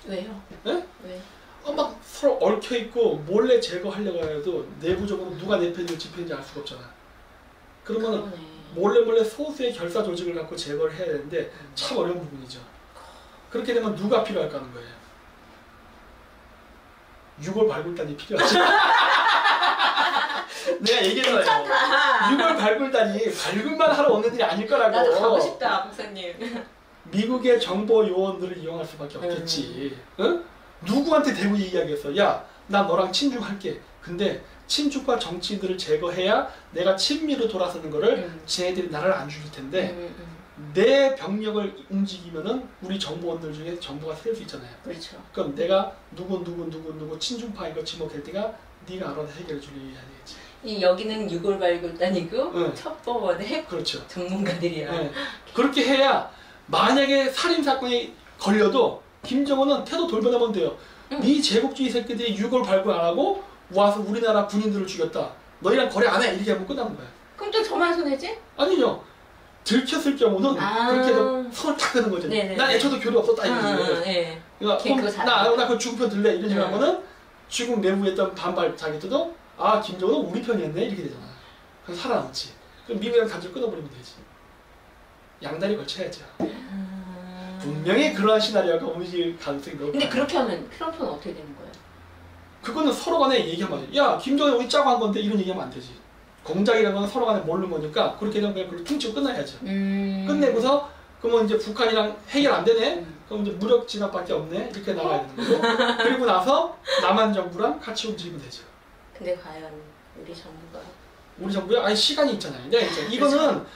왜요? 네? 왜? 막 서로 얽혀있고 몰래 제거하려고 해도 내부적으로 누가 내 편이고 지 편인지 알 수가 없잖아. 그러면 몰래 소수의 결사 조직을 갖고 제거를 해야 되는데 참 어려운 부분이죠. 그렇게 되면 누가 필요할까 하는 거예요. 6월 발굴단이 필요하죠. 내가 얘기했어요. 6월 발굴단이 발굴만 하러 오는 일이 아닐 거라고. 나도 가고 싶다, 박사님. 미국의 정보 요원들을 이용할 수밖에 없겠지. 응? 누구한테 대고 얘기하겠어. 야, 나 너랑 친중할게. 근데 친중파 정치인들을 제거해야 내가 친미로 돌아서는 거를 쟤네들이 나를 안 죽일 텐데 내 병력을 움직이면은 우리 정보원들 중에 정보가 새일 수 있잖아요. 그렇죠. 그럼 내가 누구 친중파인 거 지목할 때가 네가 알아서 해결해 줄 일이 아니겠지. 여기는 6월 발굴단이고 첩보원의 그렇죠. 전문가들이야. 네. 그렇게 해야 만약에 살인사건이 걸려도 김정은은 태도 돌변하면 돼요. 네 제국주의 새끼들이 6월 발굴 안 하고 와서 우리나라 군인들을 죽였다. 너희랑 거래 안 해. 이렇게 하면 끝나는 거야. 그럼 또 저만 손해지? 아니죠. 들켰을 경우는 그렇게 해서 손을 탁 끄는 거죠. 난 애초도 교류 없었다 이거지. 네. 그러니까 나 그 죽은 편 들래 이런 식으로 하면은 중국 내부에 있던 반발 자기들도 아 김정은은 우리 편이었네 이렇게 되잖아. 그럼 살아남지. 그럼 미국이랑 단절 끊어버리면 되지. 양다리 걸쳐야죠. 분명히 그러한 시나리오가 움직일 가능성이 높아. 근데 그렇게 하면 트럼프는 어떻게 되는 거예요? 그거는 서로 간에 얘기하면 안 돼. 야 김정은 우리 짜고 한 건데 이런 얘기하면 안 되지. 공작이라는 건 서로 간에 모르는 거니까 그렇게 되면 그냥 그걸 퉁치고 끝나야죠. 끝내고서 그러면 이제 북한이랑 해결 안 되네? 그럼 이제 무력 진압밖에 없네? 이렇게 나가야 되는 거고 그리고 나서 남한 정부랑 같이 움직이면 되죠. 근데 과연 우리 정부가 우리 정부에 아니 시간이 있잖아요. 내가 있잖아. 이거는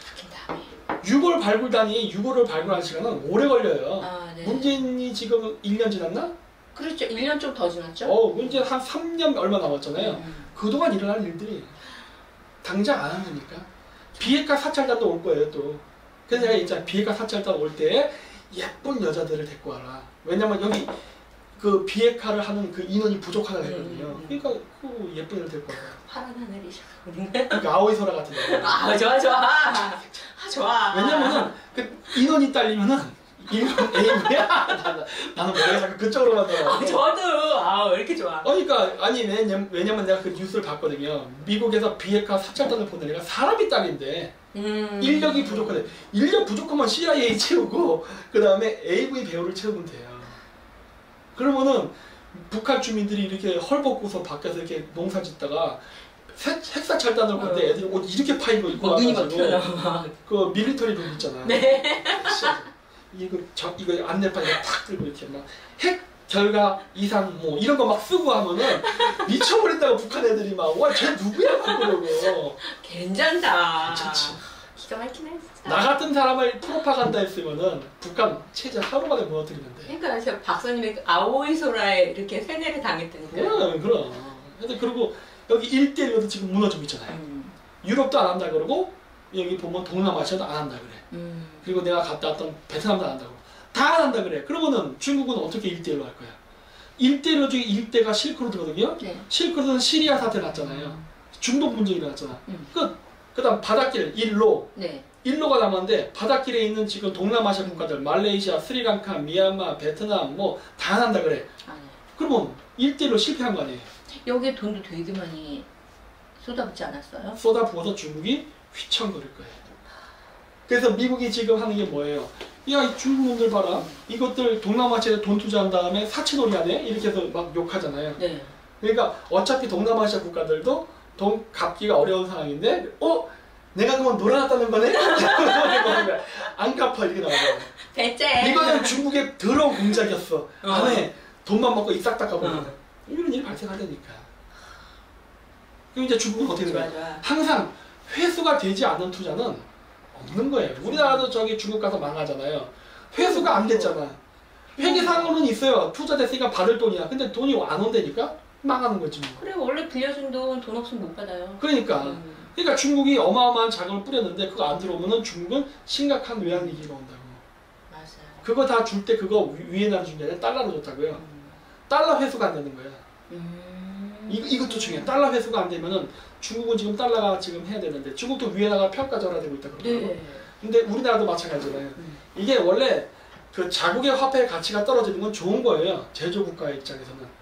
6월 발굴단이 6월을 발굴한 시간은 오래 걸려요. 네. 문재인이 지금 1년 지났나? 그렇죠. 1년 좀 더 지났죠? 문재인 한 3년 얼마 남았잖아요. 그동안 일어날 일들이 당장 안 하니까 비핵화 사찰단도 올 거예요 또. 그래서 내가 있잖아 비핵화 사찰단 올 때 예쁜 여자들을 데리고 와라. 왜냐면 여기 그 비핵화를 하는 그 인원이 부족하다고 했거든요. 그러니까 그 예쁜 애를 데리고 와라. 파란 하늘이셔. 그러니까 아오이소라 같은 애. 아 좋아. 좋아. 왜냐면은 그 인원이 딸리면은 일본 A부야. 나는 머리가 자꾸 그쪽으로만 돌아. 저도 왜 이렇게 좋아? 그러니까 아니 왜냐면 내가 그 뉴스를 봤거든요. 미국에서 비핵화 사찰단을 보내니까 사람이 딸인데 인력이 부족하대. 인력 부족하면 CIA 채우고 그 다음에 AV 배우를 채우면 돼요. 그러면은 북한 주민들이 이렇게 헐벗고서 밖에서 이렇게 농사 짓다가 핵사찰단을 볼 때 애들이 옷 이렇게 파인 거 입고 와가지고 그 밀리터리 룩 있잖아. 네. 이거 안내판 이거 탁 들고 이렇게 막 핵 결과 이상 뭐 이런 거 막 쓰고 하면은 미쳐버린다고 북한 애들이 막 와 쟤 누구야 막 그러고. 괜찮다. 괜찮지. 기가 막히네 진짜. 나 같은 사람을 프로파간다 했으면은 북한 체제 하루 만에 무너뜨리는데. 그러니까 제가 박사님이 아오이소라에 이렇게 세뇌를 당했다니까요. 그럼. 그리고 여기 1대1로도 지금 무너지고 있잖아요. 유럽도 안 한다 그러고 여기 보면 동남아시아도 안 한다 그래. 그리고 내가 갔다 왔던 베트남도 안 한다고. 다 안 한다 그래. 그러면은 중국은 어떻게 1대1로 할 거야? 1대1로 중에 1대가 실크로드거든요. 네. 실크로드는 시리아 사태 났잖아요. 중동 분쟁이 일어났잖아. 그 다음 바닷길 1로. 네. 1로가 남았는데 바닷길에 있는 지금 동남아시아 국가들 말레이시아, 스리랑카, 미얀마, 베트남 뭐 다 안 한다 그래. 네. 그러면 1대1로 실패한 거 아니에요. 여기에 돈도 되게 많이 쏟아붓지 않았어요? 쏟아부어서 중국이 휘청거릴 거예요. 그래서 미국이 지금 하는 게 뭐예요? 야, 이 중국놈들 봐라. 이것들 동남아시아에 돈 투자한 다음에 사채놀이 하네? 이렇게 해서 막 욕하잖아요. 네. 그러니까 어차피 동남아시아 국가들도 돈 갚기가 어려운 상황인데 내가 그만 놀아놨다는 거네? 안 갚아 이렇게 나와요. 대체. 이거는 중국의 더러운 공작이었어. 안에 돈만 먹고 입 싹 닦아버리는 이런 일이 발생하다니까. 그럼 이제 중국은 어떻게 되는 거야? 항상 회수가 되지 않는 투자는 없는 거예요. 우리나라도 저기 중국 가서 망하잖아요. 회수가 안 됐잖아. 회계상으로는 있어요. 투자됐으니까 받을 돈이야. 근데 돈이 안 온다니까 망하는 거지. 그래 원래 빌려준 돈 없으면 못 받아요. 그러니까 중국이 어마어마한 자금을 뿌렸는데 그거 안 들어오면은 중국은 심각한 외환위기가 온다고. 맞아요. 그거 다 줄 때 그거 위에 나라 준 게 아니라 달러로 줬다고요. 달러 회수가 안 되는 거야. 이것도 중요해. 달러 회수가 안 되면은 중국은 지금 달러가 지금 해야 되는데 중국도 위에다가 평가절하되고 있다 그러더라고. 네. 근데 우리나라도 마찬가지잖아요. 이게 원래 그 자국의 화폐의 가치가 떨어지는 건 좋은 거예요. 제조국가의 입장에서는.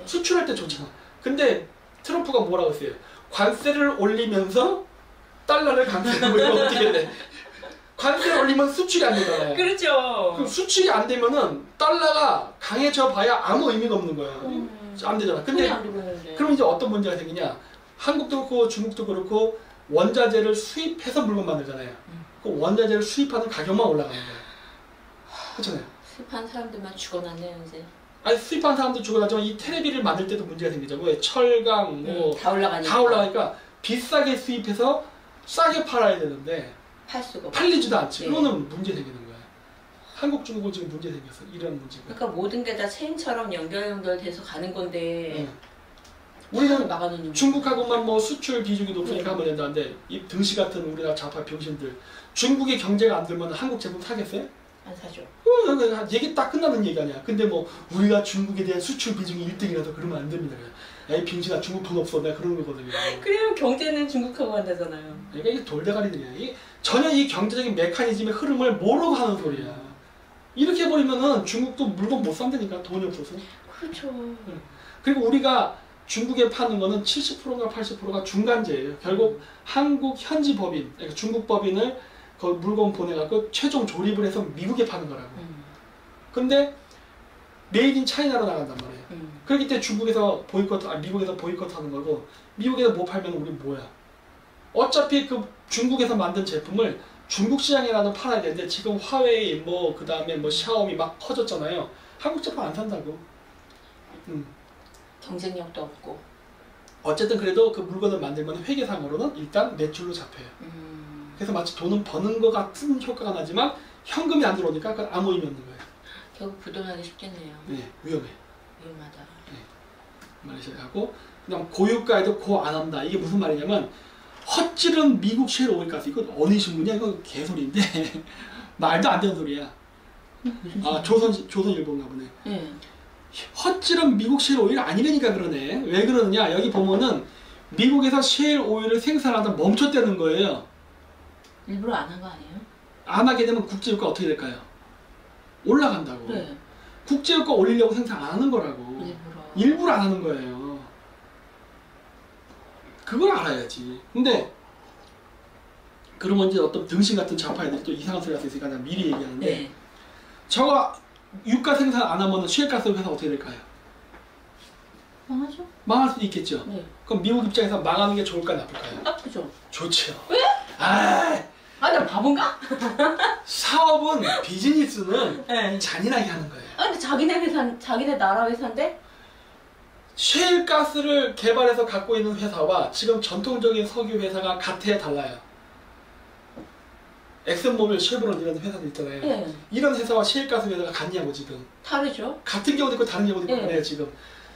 수출할 때 좋잖아. 근데 트럼프가 뭐라고 했어요? 관세를 올리면서 달러를 강세하고 이거 어떻게 돼? 관세를 올리면 수출이 안 되잖아요. 그렇죠. 그럼 수출이 안 되면은 달러가 강해져 봐야 아무 의미가 없는 거예요. 안 되잖아. 근데 그럼 이제 어떤 문제가 생기냐? 한국도 그렇고 중국도 그렇고 원자재를 수입해서 물건 만들잖아요. 그 원자재를 수입하는 가격만 올라가는 거예요. 그렇잖아요. 수입한 사람들만 죽어났네요 이제. 아니 수입한 사람도 죽어나지만 이 테레비를 만들 때도 문제가 생기죠. 왜 철강 뭐 다 올라가니까. 다 올라가니까 비싸게 수입해서 싸게 팔아야 되는데 팔 수가 팔리지도 않지. 네. 그러면 문제 생기는 거야. 한국 중국은 지금 문제 생겼어. 이런 문제가. 그러니까 모든 게 다 체인처럼 연결돼서 가는 건데. 우리는 막아놓는 중국하고만 뭐 수출 비중이 높으니까 하면 된다는데 이 등시 같은 우리나라 좌파 병신들 중국의 경제가 안 되면 한국 제품 사겠어요? 안 사죠. 얘기 딱 끝나는 얘기 아니야. 근데 뭐 우리가 중국에 대한 수출 비중이 1등이라서 그러면 안 됩니다. 야 이 병신아 중국 돈 없어. 내가 그러는 거거든요. 그래요. 경제는 중국하고 한다잖아요. 그러니까 이게 돌대가리들이야. 이게 전혀 이 경제적인 메커니즘의 흐름을 모르고 하는 소리야. 이렇게 해버리면은 중국도 물건 못 산다니까 돈이 없어서. 그렇죠. 그리고 우리가 중국에 파는 거는 70%가 80%가 중간재예요. 결국 한국 현지 법인, 그러니까 중국 법인을 그 물건 보내갖고 최종 조립을 해서 미국에 파는 거라고. 근데 메이드 인 차이나로 나간단 말이에요. 그렇기 때문에 중국에서 미국에서 보이콧 하는 거고, 미국에서 뭐 팔면 우리 뭐야? 어차피 그 중국에서 만든 제품을 중국 시장에라도 팔아야 되는데 지금 화웨이 뭐 그 다음에 뭐 샤오미 막 커졌잖아요. 한국 제품 안 산다고. 경쟁력도 없고. 어쨌든 그래도 그 물건을 만들면 회계상으로는 일단 매출로 잡혀요. 그래서 마치 돈은 버는 것 같은 효과가 나지만 현금이 안 들어오니까 그건 아무 의미 없는 거예요. 결국 부도나기 쉽겠네요. 네, 위험해. 위험하다. 네, 말이셔야 하고 그다음 고유가에도 고 안 한다. 이게 무슨 말이냐면 헛질은 미국 셰일 오일가스. 이거 어느 신문이야? 이거 개소리인데 말도 안 되는 소리야. 아 조선일보인가 보네. 네. 헛질은 미국 셰일 오일 아니라니까 그러네. 왜 그러느냐? 여기 보면은 미국에서 셰일 오일을 생산하다 멈췄다는 거예요. 일부러 안 한 거 아니에요? 안 하게 되면 국제유가 어떻게 될까요? 올라간다고. 네. 국제유가 올리려고 생산 안 하는 거라고. 일부러 안 하는 거예요. 그걸 알아야지. 근데 그러면 이제 어떤 등신 같은 좌파 애들이 또 이상한 소리 할 수 있으니까 난 미리 얘기하는데 네. 저거 유가 생산 안 하면 셰일가스 회사 어떻게 될까요? 망하죠? 망할 수도 있겠죠. 네. 그럼 미국 입장에서 망하는 게 좋을까요, 나쁠까요? 나쁘죠. 좋죠. 왜? 나 바본가? 사업은 비즈니스는 네. 잔인하게 하는 거예요. 근데 자기네 나라 회사인데? 셰일가스를 개발해서 갖고 있는 회사와 지금 전통적인 석유 회사가 같아야 달라요. 엑슨모빌, 쉐브론 이런 회사들 있잖아요. 네. 이런 회사와 셰일가스 회사가 같냐고 지금. 다르죠. 같은 경우도 있고 다른 경우도 있고 네. 그래요 지금.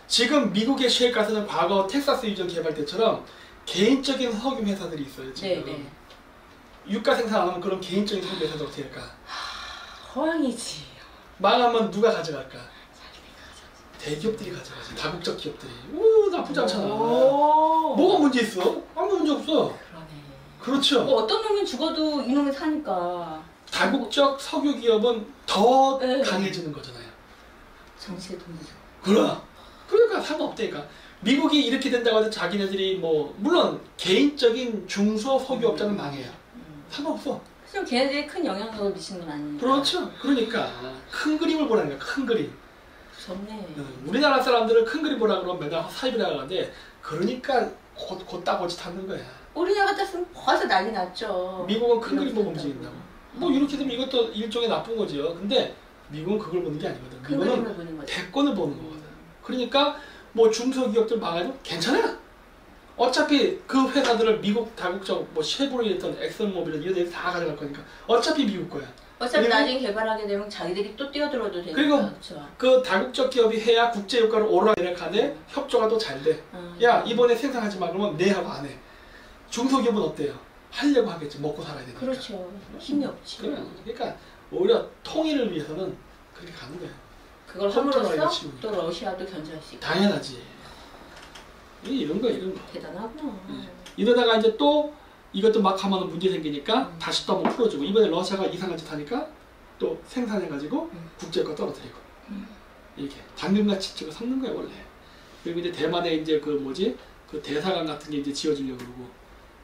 지금 미국의 셰일가스는 과거 텍사스 유전 개발 때처럼 개인적인 석유 회사들이 있어요 지금. 네. 유가 생산 안 하면 그런 개인적인 석유 회사들 어떻게 할까? 허황이지. 망하면 누가 가져갈까? 대기업들이 가져가지. 다국적 기업들이. 오 나쁘지 않잖아. 뭐가 문제 있어? 아무 문제 없어. 그러네. 그렇죠. 뭐 어떤 놈이 죽어도 이놈이 사니까. 다국적 석유 기업은 더 네. 강해지는 거잖아요. 정치의 돈이죠. 그러니까 상관없다니까. 미국이 이렇게 된다고 해서 자기네들이 뭐 물론 개인적인 중소 석유업자는 망해요. 상관없어. 하지만 걔네들이 큰 영향력을 미치는 건 아니니까. 그렇죠. 그러니까 큰 그림을 보라는 거야. 큰 그림. 무섭네. 우리나라 사람들은 큰 그림 보라 그러면 맨날 사입이라 하는데 그러니까 곧 따고지 타는 거야. 우리나라 같았으면 벌써 난리 났죠. 미국은 큰 그림 보고 움직인다고. 뭐 이렇게 되면 이것도 일종의 나쁜 거죠. 근데 미국은 그걸 보는 게 아니거든. 큰 미국은 그림을 보는 거죠. 대권을 보는 거거든. 그러니까 뭐 중소기업들 망해도 괜찮아. 어차피 그 회사들을 미국 다국적 뭐 쉐보레이든 엑슨모빌이든 이런 데서 다 가져갈 거니까 어차피 미국 거야. 어차피 그리고 나중에 개발하게 되면 자기들이 또 뛰어들어도 되니까. 그리고 그렇죠. 그 다국적 기업이 해야 국제유가를 오르락내리락하네. 협조가 더 잘 돼. 야 이번에 생산하지 마 그러면 네 하고 안 해. 중소기업은 어때요? 하려고 하겠지. 먹고 살아야 되니까. 그렇죠. 힘이 없지. 그러니까 오히려 통일을 위해서는 그렇게 가는 거야. 그걸 함으로써 또 러시아도 견제할 수 있고. 당연하지. 이런 거야 이런 거. 대단하구나. 이러다가 이제 또 이것도 막 하면 문제 생기니까 다시 또 한번 풀어주고 이번에 러시아가 이상한 짓 하니까 또 생산해가지고 국제유가 떨어뜨리고 이렇게 당근같이 찍어 섞는 거야 원래. 그리고 이제 대만에 이제 그 뭐지 그 대사관 같은 게 이제 지어지려고 그러고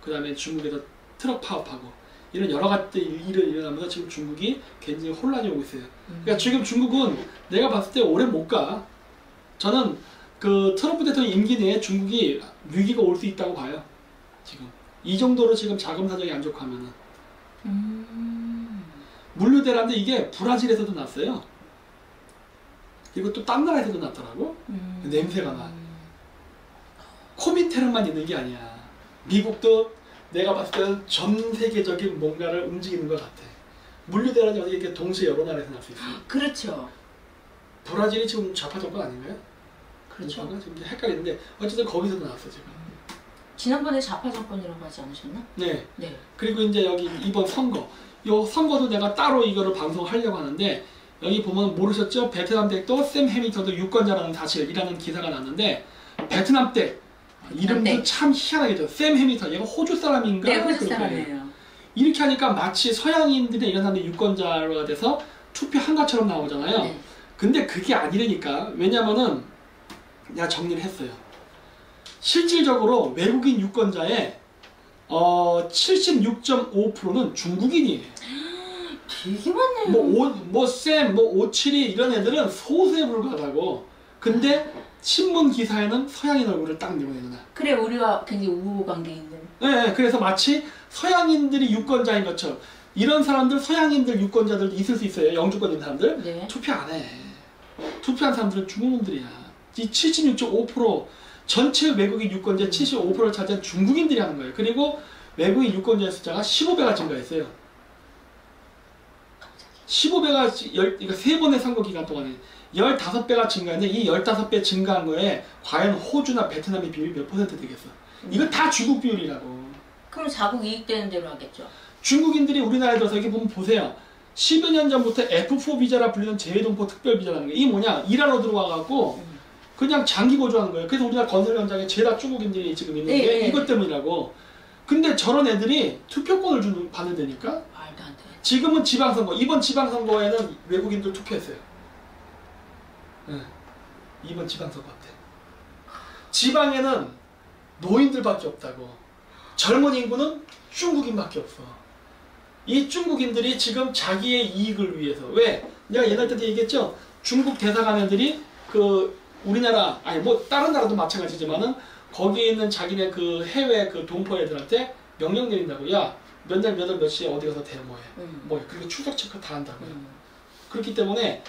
그 다음에 중국에서 트럭 파업하고 이런 여러 가지 일이 일어나면서 지금 중국이 굉장히 혼란이 오고 있어요. 그러니까 지금 중국은 내가 봤을 때 오래 못 가. 저는 그 트럼프 대통령 임기 내에 중국이 위기가 올 수 있다고 봐요. 지금 이 정도로 지금 자금 사정이 안 좋고 하면은 물류대란데 이게 브라질에서도 났어요. 그리고 또 딴 나라에서도 났더라고. 냄새가 나. 코미테르만 있는 게 아니야. 미국도 내가 봤을 때는 전 세계적인 뭔가를 움직이는 것 같아. 물류대란이 어디 이렇게 동시에 여러 나라에서 날 수 있어. 그렇죠. 브라질이 지금 좌파 정권 아닌가요? 그렇죠. 지금 헷갈리는데 어쨌든 거기서도 나왔어 지금. 지난번에 좌파 정권이라고 하지 않으셨나? 네. 네. 그리고 이제 여기 이번 선거. 요 선거도 내가 따로 이거를 방송하려고 하는데 여기 보면 모르셨죠? 베트남 댁도 샘 해밍턴도 유권자라는 사실이라는 기사가 났는데 베트남 댁 이름도 참 희한하게죠. 샘 해밍턴 얘가 호주 사람인가? 네, 호주 사람이에요. 이렇게 하니까 마치 서양인들의 이런 사람들이 유권자가 돼서 투표한 것처럼 나오잖아요. 네. 근데 그게 아니라니까. 왜냐면은 내가 정리를 했어요. 실질적으로 외국인 유권자의 76.5%는 중국인이에요. 되게 많네요. 쌤, 572 이런 애들은 소수에 불과하다고. 근데 신문 기사에는 서양인 얼굴을 딱 내보내잖아. 그래, 우리와 굉장히 우호 관계 있는. 네, 그래서 마치 서양인들이 유권자인 것처럼 이런 사람들 서양인들 유권자들도 있을 수 있어요. 영주권 있는 사람들. 네. 투표 안 해. 투표한 사람들은 중국인들이야. 이 76.5% 전체 외국인 유권자의 75%를 차지한 중국인들이 하는 거예요. 그리고 외국인 유권자의 숫자가 15배가 증가했어요. 15배가, 그러니까 3번의 선거 기간 동안에 15배가 증가했는데 이 15배 증가한 거에 과연 호주나 베트남의 비율이 몇 퍼센트 되겠어? 이거 다 중국 비율이라고. 그럼 자국 이익되는 대로 하겠죠. 중국인들이 우리나라에 들어서 여기 보면 보세요. 10여 년 전부터 F4 비자라 불리는 재외동포 특별 비자라는 게 이게 뭐냐? 일하러 들어와갖고 그냥 장기 거주하는 거예요. 그래서 우리나라 건설 현장에 죄다 중국인들이 지금 있는 게 이것 때문이라고. 근데 저런 애들이 투표권을 받는다니까? 말도 안 돼. 지금은 지방선거, 이번 지방선거에는 외국인들 투표했어요. 네. 이번 지방선거 때. 지방에는 노인들밖에 없다고. 젊은 인구는 중국인밖에 없어. 이 중국인들이 지금 자기의 이익을 위해서. 왜? 내가 옛날 때도 얘기했죠? 중국 대사관애들이 우리나라, 아니 다른 나라도 마찬가지지만은 거기에 있는 자기네 그 해외 그 동포 애들한테 명령 내린다고. 야, 몇 날 몇 월 몇 시에 어디 가서 데모해. 뭐해. 그리고 출석 체크 다 한다고요. 그렇기 때문에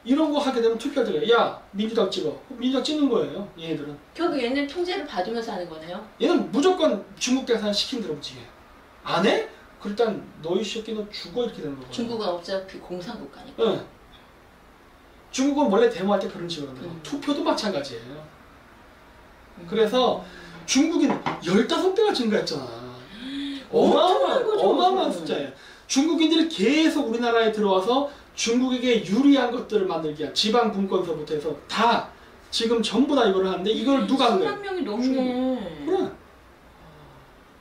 이런 거 하게 되면 투표할 때가 야, 민주당 찍어. 민주당 찍는 거예요. 얘네들은. 결국 얘는 통제를 받으면서 하는 거네요. 얘는 무조건 중국 대사관 시킨 대로 움직여요. 안 해? 그렇단 너희 새끼는 죽어 이렇게 되는 거고. 중국은 어차피 공산국가니까. 응. 중국은 원래 데모할 때 그런 식으로 한다고. 투표도 마찬가지예요. 그래서 중국인 15배가 증가했잖아. 어마어마한 숫자예요. 중국인들이 계속 우리나라에 들어와서 중국에게 유리한 것들을 만들기 위한 지방 분권서부터 해서 다 지금 전부 다 이걸 하는데 이걸 누가 하는 거예요? 10만 명이 넘네. 그래.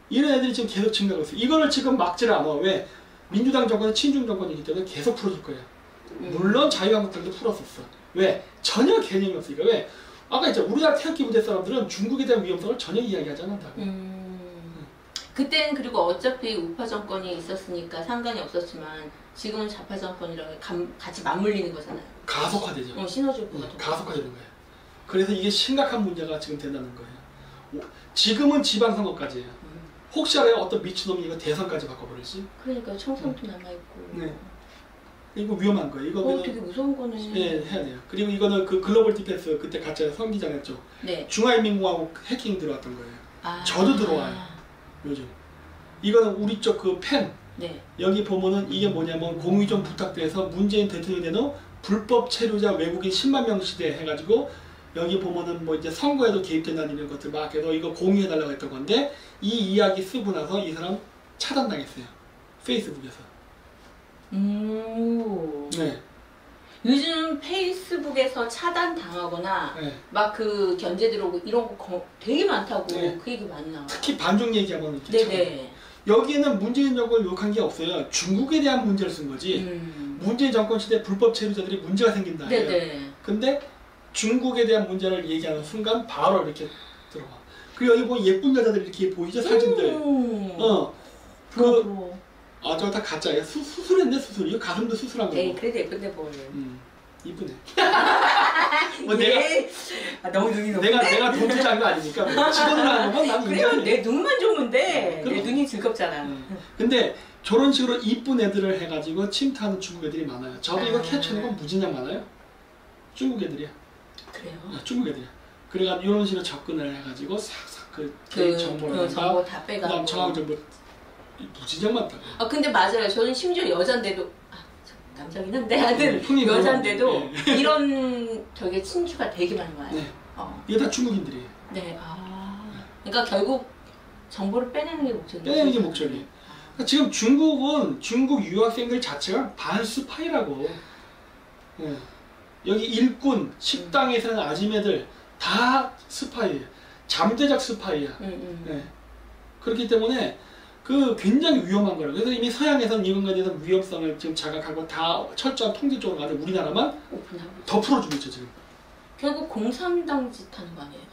이런 애들이 지금 계속 증가하고 있어요. 이거를 지금 막지를 않아. 왜? 민주당 정권은 친중 정권이기 때문에 계속 풀어줄 거예요. 물론 자유한국당도 풀었었어. 왜? 전혀 개념이 없으니까. 왜? 아까 있잖아. 우리나라 태극기 부대 사람들은 중국에 대한 위험성을 전혀 이야기하지 않는다고. 그때는 그리고 어차피 우파 정권이 있었으니까 상관이 없었지만 지금은 좌파 정권이랑 같이 맞물리는 거잖아요. 가속화되죠. 시너지효과가 가속화되는 거예요. 그래서 이게 심각한 문제가 지금 된다는 거예요. 지금은 지방선거까지예요. 혹시 알아요? 어떤 미친놈이 이거 대선까지 바꿔버릴지? 그러니까 총선도 남아있고. 네. 이거 위험한 거예요. 이거 되게 무서운 거네. 네, 해야 돼요. 그리고 이거는 그 글로벌 디펜스 그때 가짜 선기장 했죠. 네. 중화인민공화국 해킹 들어왔던 거예요. 저도 들어와요. 요즘. 이거는 우리 쪽 그 펜. 네. 여기 보면은 이게 뭐냐면 공유 좀 부탁돼서 문재인 대통령이 내놓은 불법 체류자 외국인 10만 명 시대 해가지고 여기 보면은 뭐 이제 선거에도 개입된다는 이런 것들 막 해서 이거 공유해달라고 했던 건데 이 이야기 쓰고 나서 이 사람 차단당했어요. 페이스북에서. 네. 요즘 페이스북에서 차단당하거나 네. 막 그 견제 들어오고 이런 거 되게 많다고. 네. 그 얘기 많이 나와요. 특히 반중 얘기하면 이렇게 네네. 여기에는 문재인 정권을 욕한 게 없어요. 중국에 대한 문제를 쓴 거지. 문재인 정권 시대 불법 체류자들이 문제가 생긴다. 네네. 근데 중국에 대한 문제를 얘기하는 순간 바로 이렇게 들어와. 그리고 여기 보면 예쁜 여자들이 이렇게 보이죠? 사진들. 아, 저거 다 가짜예요. 수술했네, 수술. 이거 가슴도 수술한 거고. 에이, 그래도 예쁜데 뭘. 이쁘네. 뭐 너무 눈이 높네. 내가 돈 투자한 거 아니니까. 뭐 직원을 하는 건 난 그래요, 인정해. 내 눈만 좋으면 돼. 그럼. 내 눈이 즐겁잖아. 근데 저런 식으로 이쁜 애들을 해가지고 침투하는 중국 애들이 많아요. 저도 이거 캐치하는 건 무진장 많아요. 중국 애들이야. 그래요? 중국 애들이야. 그래가지고 이런 식으로 접근을 해가지고 싹싹 그 정보를 정보 다 빼가고. 그다음 정확 정보 무진장 많다고. 아 근데 맞아요. 저는 심지어 여잔데도 남자긴 한데 하여튼 여잔데도 이런 저게 친추가 되게 많이 와요. 네. 이게 다 중국인들이에요. 네. 그러니까 결국 정보를 빼내는 게 목적이에요. 빼내는 게 목적이에요. 그러니까 지금 중국은 중국 유학생들 자체가 반스파이라고. 네. 여기 일꾼, 식당에 사는 아지매들 다 스파이예요. 잠재적 스파이야. 네. 그렇기 때문에 그 굉장히 위험한 거라고. 그래서 이미 서양에서는 이런 거에 대해서 위험성을 지금 자각하고 다 철저한 통제 쪽으로 가는 우리나라만 더 풀어주고 있죠 지금. 결국 공산당 짓 하는 거 아니에요?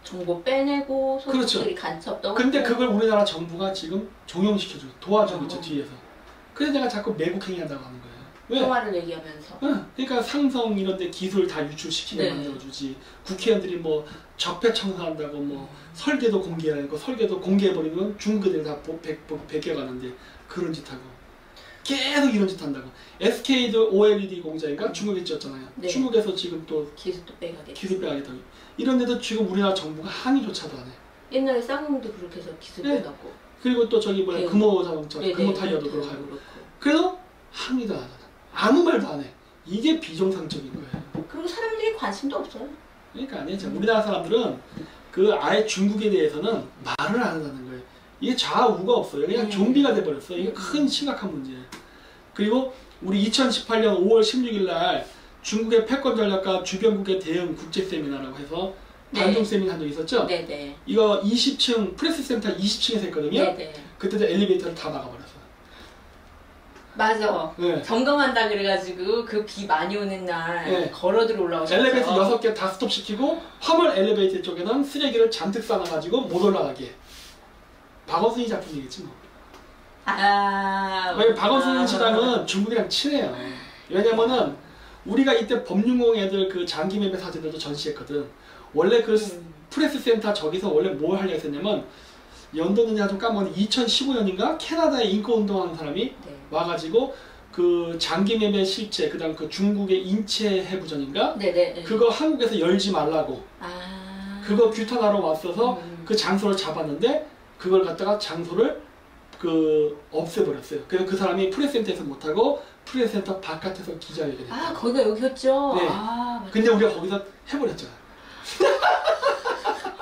정보 빼내고 소속들이 그렇죠. 간첩 넣고. 근데 그걸 우리나라 정부가 지금 종용시켜줘 도와주고 있죠 뒤에서. 그래서 내가 자꾸 매국행위 한다고 하는 거예요. 왜? 평화를 얘기하면서. 그러니까 상성 이런 데 기술 다 유출시키게 만들어주지. 국회의원들이 뭐 적폐청산한다고 뭐 설계도 공개하고 설계도 공개해버리면 중국 애들 다 베껴가는데 그런 짓 하고 계속 이런 짓 한다고. SK도 OLED 공장인가 중국에 지었잖아요. 네. 중국에서 지금 또 기술도 빼가겠다. 기술 빼가겠다고. 이런 데도 지금 우리나라 정부가 항의조차도 안 해. 옛날에 쌍용도 그렇게 해서 기술 빼갖고. 그리고 또 저기 뭐야 금호 자동차, 금호 타이어도 그렇고. 그래도 항의도 안 하잖아. 아무 말도 안 해. 이게 비정상적인 거예요. 그리고 사람들이 관심도 없어요. 그러니까 아니죠. 우리나라 사람들은 그 아예 중국에 대해서는 말을 안 한다는 거예요. 이게 좌우가 없어요. 그냥 좀비가 돼버렸어. 이게 큰 심각한 문제예요. 그리고 우리 2018년 5월 16일 날 중국의 패권 전략과 주변국의 대응 국제 세미나라고 해서 단종 세미나 한 적 있었죠? 네네. 이거 20층 프레스 센터 20층에서 했거든요. 네네. 그때도 엘리베이터를 다 막아버렸어. 맞아. 네. 점검한다 그래가지고 그 비 많이 오는 날 걸어들 올라오셨죠. 엘리베이터 6개 다 스톱시키고 화물 엘리베이터 쪽에는 쓰레기를 잔뜩 쌓아가지고 못 올라가게. 박원순이 작품이겠지 뭐. 왜 박원순 시장은 중국이랑 친해요. 왜냐면은 우리가 이때 범윤공 애들 그 장기 매매 사진들도 전시했거든. 원래 그 프레스 센터 저기서 원래 뭘 하려고 했었냐면 연도는 좀 까먹었는데 2015년인가 캐나다에 인권운동하는 사람이 와가지고 그 장기 매매 실체 그다음 그 중국의 인체 해부전인가 그거 한국에서 열지 말라고 그거 규탄하러 왔어서 그 장소를 잡았는데 그걸 갖다가 장소를 그 없애버렸어요. 그래서 그 사람이 프레스센터에서 못하고 프레스센터 바깥에서 기자회견했어요. 거기가 여기였죠? 네. 근데 우리가 거기서 해버렸잖아.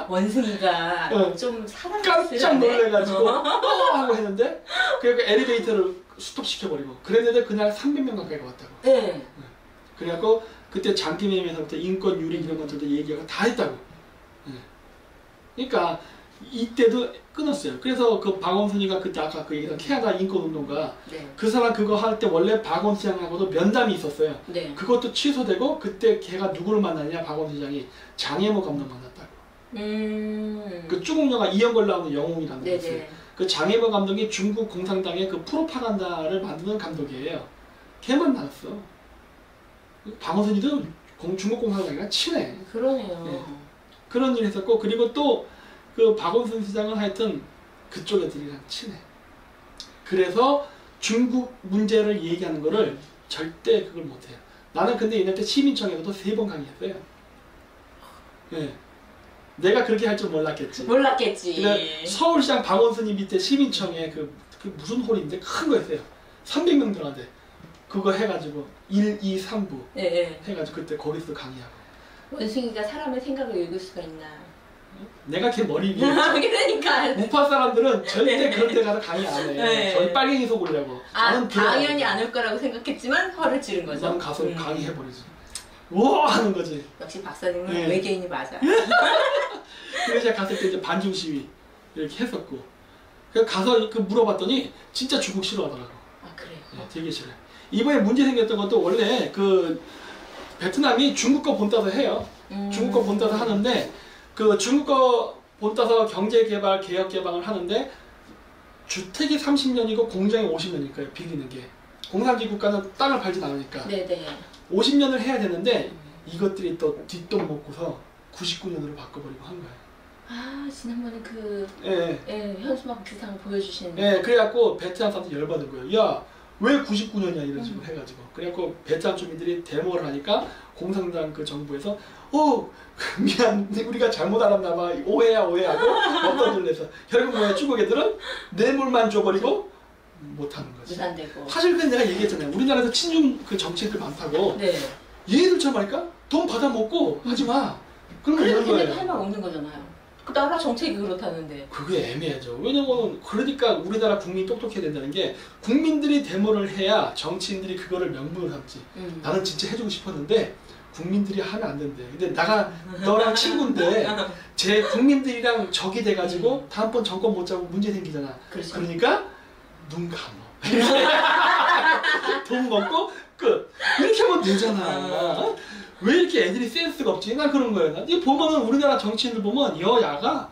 원숭이가 좀 사람 깜짝 놀래가지고 하고 했는데 그래서 엘리베이터를 스톱시켜버리고 그랬는데 그날 300명 가까이가 왔다고. 네. 그래갖고 그때 장기매매에서부터 인권 유린 이런 것들도 얘기하고 다 했다고. 그러니까 이때도 끊었어요. 그래서 그 박원순이가 그때 아까 그 얘기한 캐나다 인권운동가 그 사람 그거 할 때 원래 박원순 시장하고도 면담이 있었어요. 그것도 취소되고 그때 걔가 누구를 만났냐 박원순 시장이 장혜모 감독 만났다고. 그 중국 영화 이영걸 나오는 영웅이라는 거 있어요. 그 장혜모 감독이 중국 공산당의 그 프로파간다를 만드는 감독이에요. 걔만 나왔어. 박원순이도 중국 공산당이랑 친해. 그러네요. 그런 일 했었고 그리고 또 그 박원순 시장은 하여튼 그쪽 애들이랑 친해. 그래서 중국 문제를 얘기하는 거를 절대 그걸 못해요. 나는 근데 옛날 때 시민청에서도 3번 강의했어요. 내가 그렇게 할 줄 몰랐겠지. 서울시장 박원순이 밑에 시민청에 그 무슨 홀인데 큰 거였어요. 300명 들어간대. 그거 해가지고 1, 2, 3부 해가지고 그때 거기서 강의하고. 원숭이가 사람의 생각을 읽을 수가 있나. 내가 걔 머리 위에 그러니까 우파 사람들은 절대 그런 데 가서 강의 안 해. 저희 빨갱이 속으려고. 당연히 안 올 거라고 생각했지만 화를 지른 거죠. 난 가서 강의해버리지. 우와 하는 거지. 역시 박사님은 외계인이 맞아. 그래서 제가 갔을 때 이제 반중 시위 이렇게 했었고 그래서 가서 그 물어봤더니 진짜 중국 싫어하더라고. 그래요? 되게 싫어요. 이번에 문제 생겼던 것도 원래 그 베트남이 중국 거 본따서 해요. 중국 거 본따서 하는데 그 중국 거 본따서 경제개발, 개혁개방을 하는데 주택이 30년이고 공장이 50년일 거예요. 빌리는 게. 공산주의 국가는 땅을 팔진 않으니까. 네네. 50년을 해야 되는데 이것들이 또 뒷돈 먹고서 99년으로 바꿔버리고 한 거예요. 아, 지난번에 그 예. 예, 현수막 기상을 보여주신. 예, 그래갖고 베트남 사람들 열받은 거예요. 야, 왜 99년이야 이런 식으로 해가지고. 그래갖고 베트남 주민들이 데모를 하니까 공산당 그 정부에서 미안, 우리가 잘못 알았나 봐. 오해야 오해하고 어떤 놀래서 결국 뭐야, 중국 애들은 뇌물만 줘버리고 못하는 거지. 무산되고. 사실 그 내가 얘기했잖아요. 우리나라에서 친중 그 정치인들 많다고. 네. 얘들처럼 하니까 돈 받아먹고 하지 마. 그러면 이런 그래서 거예요. 할말 없는 거잖아요. 그 나라 정책이 그렇다는데. 그게 애매하죠. 왜냐면 그러니까 우리나라 국민이 똑똑해야 된다는 게 국민들이 데모를 해야 정치인들이 그거를 명분을 삼지. 나는 진짜 해주고 싶었는데 국민들이 하면 안 된대. 근데 너랑 친구인데 제 국민들이랑 적이 돼가지고 다음번 정권 못 잡고 문제 생기잖아. 그렇죠. 그러니까 눈 감어. 돈 먹고 끝. 이렇게 하면 되잖아. 왜 이렇게 애들이 센스가 없지? 난 그런 거예요. 이 보면은 우리나라 정치인들 보면 여야가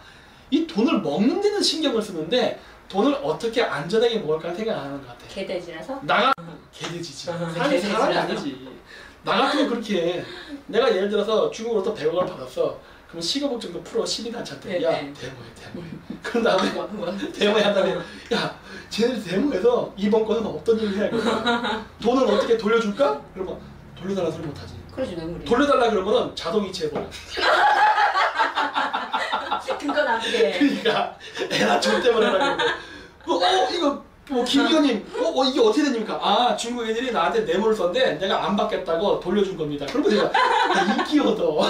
이 돈을 먹는 데는 신경을 쓰는데 돈을 어떻게 안전하게 먹을까 생각 안 하는 것 같아. 개돼지라서? 개돼지지. 사람이 아니지. 나 같으면 그렇게 해. 내가 예를 들어서 중국으로부터 100억을 받았어. 그럼 시가복 정도 풀어 시민단체한테. 야, 데모해. 그런 다음에 데모해 한 다음에 야, 쟤네들 데모해서 이번 건은 어떤 일을 해야겠다. 돈은 어떻게 돌려줄까? 그러면 돌려달라 소리 못하지. 그러지 뇌물이. 돌려달라 그러면은 자동 이체해버려. 근거 나쁘게. 그러니까 애나 좀 때문에 하라고. 이거 뭐 김의원님 이게 어떻게 됩니까? 아, 중국 애들이 나한테 뇌물을 썼는데 내가 안 받겠다고 돌려준 겁니다. 그러면 내가 인기 얻어.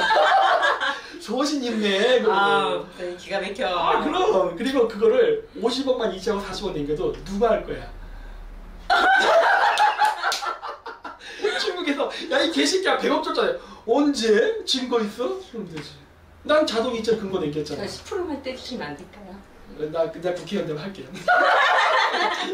소신 있네. 아, 기가 막혀. 아, 그럼. 그리고 그거를 50억만 이체하고 40억 남겨도 누가 할 거야? 중국에서 야, 이 개새끼야 100억 줬잖아. 언제? 증거 있어? 그러면 되지. 난 자동 이체 근거 남겼잖아. 10%만 떼주시면 안 될까요? 나 국회의원 되면 할게.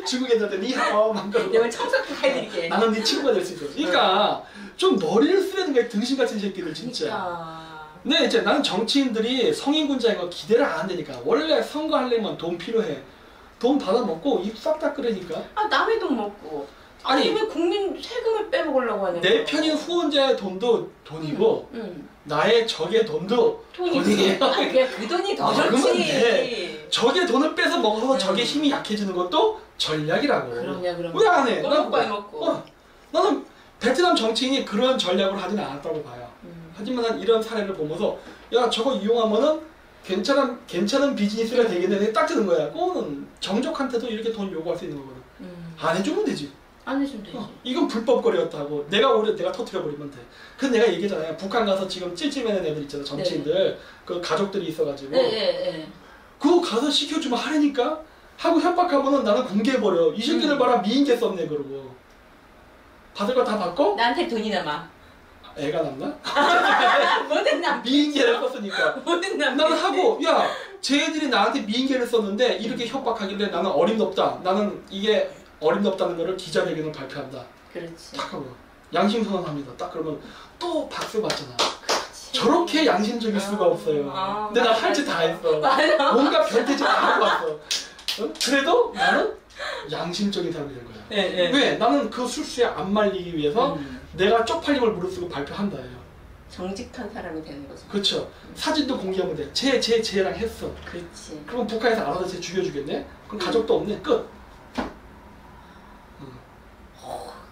중국 애들한테 니하오 만들어. 내가 청소 다 해드릴게. 나는 네 친구가 될 수 있어. 그러니까 좀 머리를 쓰려는 거야. 등신 같은 새끼들 진짜. 그러니까. 근데 이제 나는 정치인들이 성인군자인 거 기대를 안 한다니까. 원래 선거하려면 돈 필요해. 돈 받아먹고 입 싹 다 끓으니까. 아, 남의 돈 먹고. 아니 왜 국민 세금을 빼먹으려고 하냐. 내 편인 후원자의 돈도 돈이고 나의 적의 돈도 돈이에요. 그냥 그 돈이 더 좋지. 적의 돈을 뺏어 먹어서 적의 힘이 약해지는 것도 전략이라고. 그럼. 왜 안 해? 먹고. 나는 베트남 정치인이 그런 전략을 하지는 않았다고 봐요. 하지만 난 이런 사례를 보면서 야, 저거 이용하면은 괜찮은 비즈니스가 되겠네. 딱 드는 거야. 그거는 정적한테도 이렇게 돈 요구할 수 있는 거거든. 안 해주면 되지. 안 해주면 되지. 이건 불법거리였다고. 내가 터뜨려버리면 돼. 그래서 내가 얘기했잖아요. 북한 가서 지금 찔찔매는 애들 있잖아. 정치인들. 네. 그 가족들이 있어가지고. 네. 그거 가서 시켜주면 하라니까? 하고 협박하면은 나는 공개해버려. 이 새끼들 봐라. 미인계 썼네. 그러고. 받을 거 다 받고? 나한테 돈이 남아. 애가 남나? 뭐든 남. 미인계를 썼으니까. 뭐든 남. 나는 하고, 야, 쟤들이 나한테 미인계를 썼는데 이렇게 협박하길래 나는 어림없다. 나는 이게 어림없다는 거를 기자회견을 발표한다. 그렇지. 딱 하고 양심선언합니다. 딱 그러면 또 박수 받잖아. 그렇지. 저렇게 양심적일 수가 없어요. 근데 나 할 짓 다 했어. 맞아. 뭔가 변태짓 다 하고 왔어. 그래도 나는 양심적인 사람이 된 거야. 네. 왜? 나는 그 술수에 안 말리기 위해서 내가 쪽팔림을 무릅쓰고 발표한다예요. 정직한 사람이 되는 거죠. 그렇죠. 사진도 공개하면 돼. 쟤랑 했어. 그렇지. 그러면 북한에서 알아서 쟤 죽여주겠네? 그럼 가족도 없네. 끝.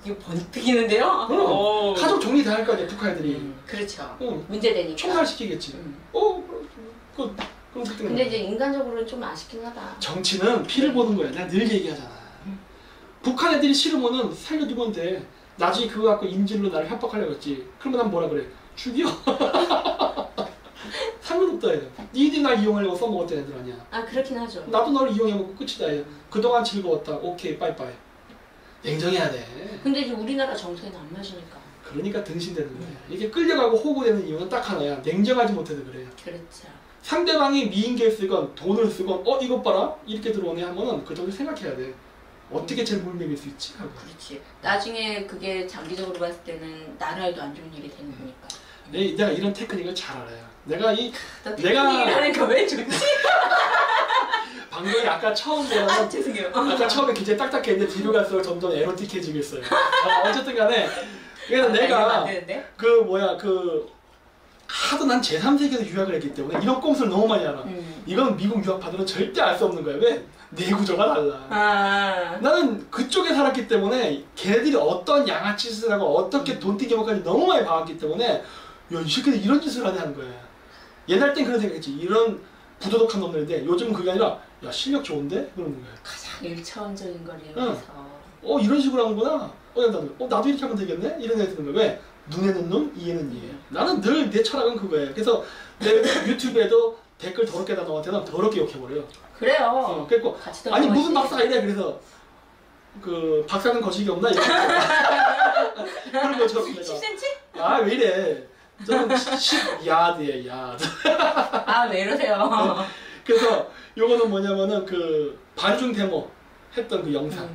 이거 번뜩이는데요? 그럼 가족 정리 다 할 거 아니야, 북한 애들이. 그렇죠. 응. 문제되니까. 총살시키겠지. 그럼 근데 이제 인간적으로는 좀 아쉽긴 하다. 정치는 피를 보는 거야. 내가 늘 얘기하잖아. 북한 애들이 싫으면은 살려두면 돼. 나중에 그거 갖고 인질로 나를 협박하려고 했지. 그러면 난 뭐라 그래? 죽여. 상관없다 얘. 니들이 날 이용하려고 써먹었던 애들 아니야. 아, 그렇긴 하죠. 나도 너를 이용해먹고 끝이다 얘. 그동안 즐거웠다. 오케이 빠이빠이. 냉정해야 돼. 근데 이제 우리나라 정서에는 안 맞으니까. 그러니까 등신되는 거야. 이렇게 끌려가고 호구되는 이유는 딱 하나야. 냉정하지 못해서 그래. 그렇죠. 상대방이 미인계를 쓰건 돈을 쓰건 이것 봐라 이렇게 들어오네 하면은 그 정도 생각해야 돼. 어떻게 제일 물맥일 수 있지? 하고. 그렇지. 나중에 그게 장기적으로 봤을 때는 나라에도 안 좋은 일이 되는 거니까. 내가 이런 테크닉을 잘 알아요. 내가 테크닉이라는 거 왜 좋지? 방송이 아까 처음 보면 죄송해요. 아까 처음에 굉장히 딱딱했는데 뒤로 갈수록 점점 에로틱해지고 있어요. 어쨌든 간에 그래서 내가 그 뭐야 그 하도 난 제3세계에서 유학을 했기 때문에 이런 꼼수를 너무 많이 알아. 이건 미국 유학파들은 절대 알 수 없는 거야. 왜? 내 구조가 달라. 나는 그쪽에 살았기 때문에 걔네들이 어떤 양아치 짓을 하고 어떻게 돈띠기 먹까지 너무 많이 봐왔기 때문에 야, 이 새끼들 이런 짓을 하네 하는 거야. 옛날 땐 그런 생각했지. 이런 부도덕한 놈들인데 요즘은 그게 아니라 야 실력 좋은데? 그러는 거야. 가장 1차원적인 걸 이용해서 이런 식으로 하는구나. 나도 이렇게 하면 되겠네? 이런 생각이 드는 거야. 왜? 눈에는 눈, 이에는 이에. 나는 늘 내 철학은 그거예요. 그래서 내 유튜브에도 댓글 더럽게 다 너한테는 더럽게 욕해버려요. 그래요. 그래고 아니 무슨 박사 이래 그래서 그 박사는 거식이 없나 이렇게 그런 것처럼 내가 10cm? 아 왜 이래? 저는 10야드예요 야드. 아 왜 이러세요? 그래서 요거는 뭐냐면은 그 반중 데모 했던 그 영상.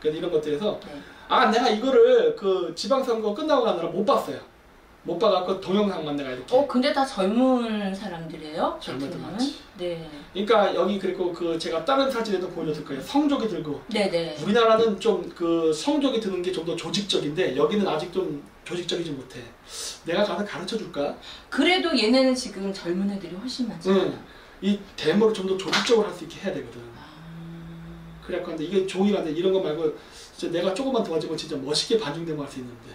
그래서 이런 것들에서 아 내가 이거를 그 지방선거 끝나고 가느라 못 봤어요. 못 봐갖고 동영상만 내가 이렇게. 근데 다 젊은 사람들이에요? 젊은들 많지. 네. 그러니까 여기 그리고 그 제가 다른 사진에도 보여줬을 거예요. 성족이 들고. 네네. 우리나라는 좀 그 성족이 드는 게 좀 더 조직적인데 여기는 아직 좀 조직적이지 못해. 내가 가서 가르쳐 줄까? 그래도 얘네는 지금 젊은 애들이 훨씬 많잖아요. 이 데모를 좀 더 조직적으로 할 수 있게 해야 되거든. 그래갖고 근데 이게 종이라는데 이런 거 말고 진짜 내가 조금만 도와주면 진짜 멋있게 반중 데모 할 수 있는데.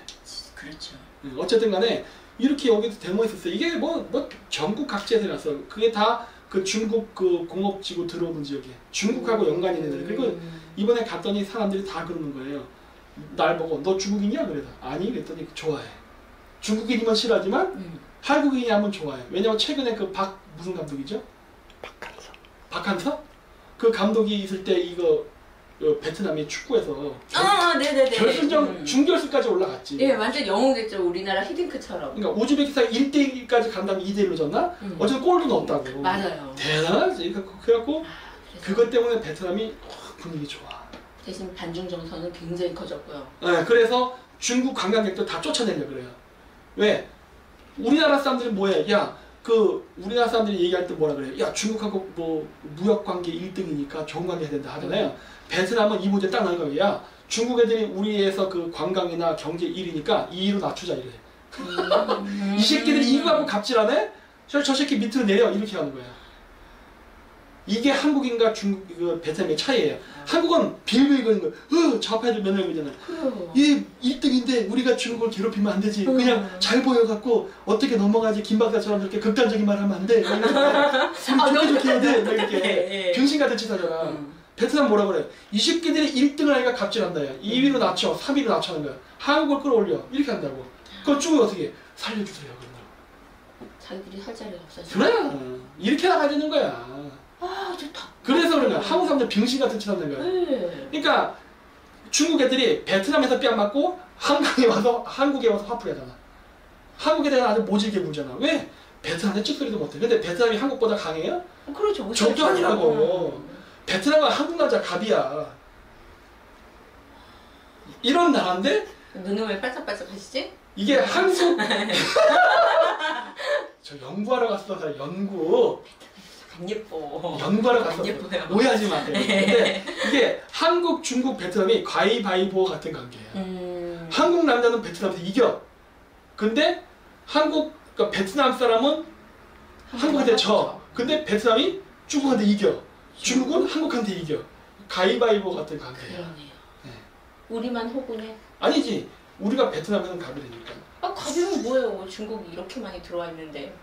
그렇죠. 어쨌든 간에 이렇게 여기도 데모했었어요. 이게 뭐 전국 각지에서 났어. 그게 다 그 중국 그 공업지구 들어오는 지역에 중국하고 연관이 있는 애들. 그리고 이번에 갔더니 사람들이 다 그러는 거예요. 날 보고 너 중국인이야? 그래서 아니 그랬더니 좋아해. 중국인이면 싫어하지만 한국인이 하면 좋아해. 왜냐면 최근에 그 무슨 감독이죠? 박한서? 그 감독이 있을 때 이거 베트남이 축구에서 네네네. 결승전 중결승까지 올라갔지. 예, 완전 영웅됐죠. 우리나라 히딩크처럼. 그러니까 우즈베키스탄 1대1까지 간 다음에 2대1로 졌나? 어쨌든 골도 넣었다고. 맞아요. 대단하지. 그래갖고 그것 때문에 베트남이 분위기 좋아. 대신 반중 정서는 굉장히 커졌고요. 네, 그래서 중국 관광객도 다 쫓아내려고 그래요. 왜? 우리나라 사람들이 뭐해? 야, 우리나라 사람들이 얘기할 때 뭐라 그래요? 야, 중국하고 뭐 무역관계 1등이니까 좋은 관계 해야 된다 하잖아요. 베트남은 이 문제 딱 나는 거예요. 야, 중국 애들이 우리에서 그 관광이나 경제 1위니까 2위로 낮추자 이래. 이 새끼들이 이거 갖고 갑질하네? 저 새끼 밑으로 내려 이렇게 하는 거야. 이게 한국인과 중국, 베트남의 차이예요. 한국은 빌빌거리는 거야. 좌파애들 맨날 그러잖아. 얘 1등인데 우리가 중국을 괴롭히면 안 되지. 그냥 잘 보여갖고 어떻게 넘어가지. 김박사처럼 이렇게 극단적인 말 하면 안 돼. 좋게 좋게 해야 돼. 이렇게 병신같은 짓 하잖아. 베트남 뭐라 그래? 이 새끼들이 1등을 하니까 갑질한다. 2위로 낮춰, 3위로 낮춰는 거야. 한국을 끌어올려. 이렇게 한다고. 그럼 중국이 어떻게 해? 살려주세요. 그런다고. 자기들이 할 자리가 없어서. 그래. 이렇게 나가야 되는 거야. 좋다. 그래서 그런 거야. 한국 사람들 병신 같은 짓 하는 거야. 그러니까 중국 애들이 베트남에서 뺨 맞고 한국에 와서 화풀이 하잖아. 한국에 대해서 아주 모질게 굴잖아. 왜? 베트남에 찍소리도 못해. 근데 베트남이 한국보다 강해요? 그렇죠. 절대 아니라고. 베트남은 한국 남자 갑이야. 이런 나라인데 눈은 왜 반짝반짝 하시지? 이게 한국 저 연구하러 갔어. 연구. 안 예뻐. 연구하러 갔어. 오해하지 마세요. 근데 이게 한국, 중국, 베트남이 가위바위보 같은 관계예요. 한국 남자는 베트남에서 이겨. 근데 그러니까 베트남 사람은 한국한테 져. 근데 베트남이 중국한테 이겨. 중국은 한국한테 이겨. 가위바위보 같은 관계예요. 그러네요. 네. 우리만 호구네? 아니지. 우리가 베트남에는 가버리니까. 가비면 뭐예요? 중국이 이렇게 많이 들어와 있는데.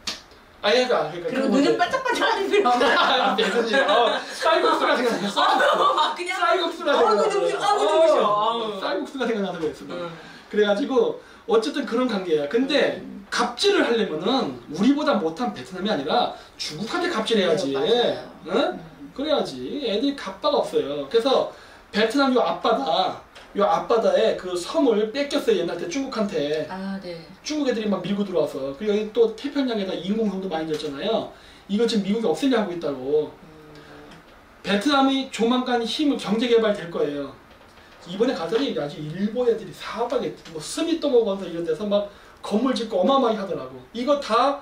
그러니까 그리고 눈은 반짝반짝하는 필요 없나? 쌀국수가 생각나서 그냥 쌀국수가 생각나서 쌀국수가 생각나서 그랬어. 그래가지고 어쨌든 그런 관계야. 근데 갑질을 하려면은 우리보다 못한 베트남이 아니라 중국한테 갑질해야지. 응? 그래야지. 애들이 갑바가 없어요. 그래서 베트남 요 앞바다에 그 섬을 뺏겼어요. 옛날 때 중국한테. 네. 중국 애들이 막 밀고 들어와서. 그리고 여기 또 태평양에다 인공섬도 많이 졌잖아요. 이거 지금 미국이 없애려 하고 있다고. 베트남이 조만간 경제 개발될 거예요. 이번에 가더니 아주 일본 애들이 사업하게 뭐 스미토모건설 이런 데서 막 건물 짓고 어마어마하게 하더라고. 이거 다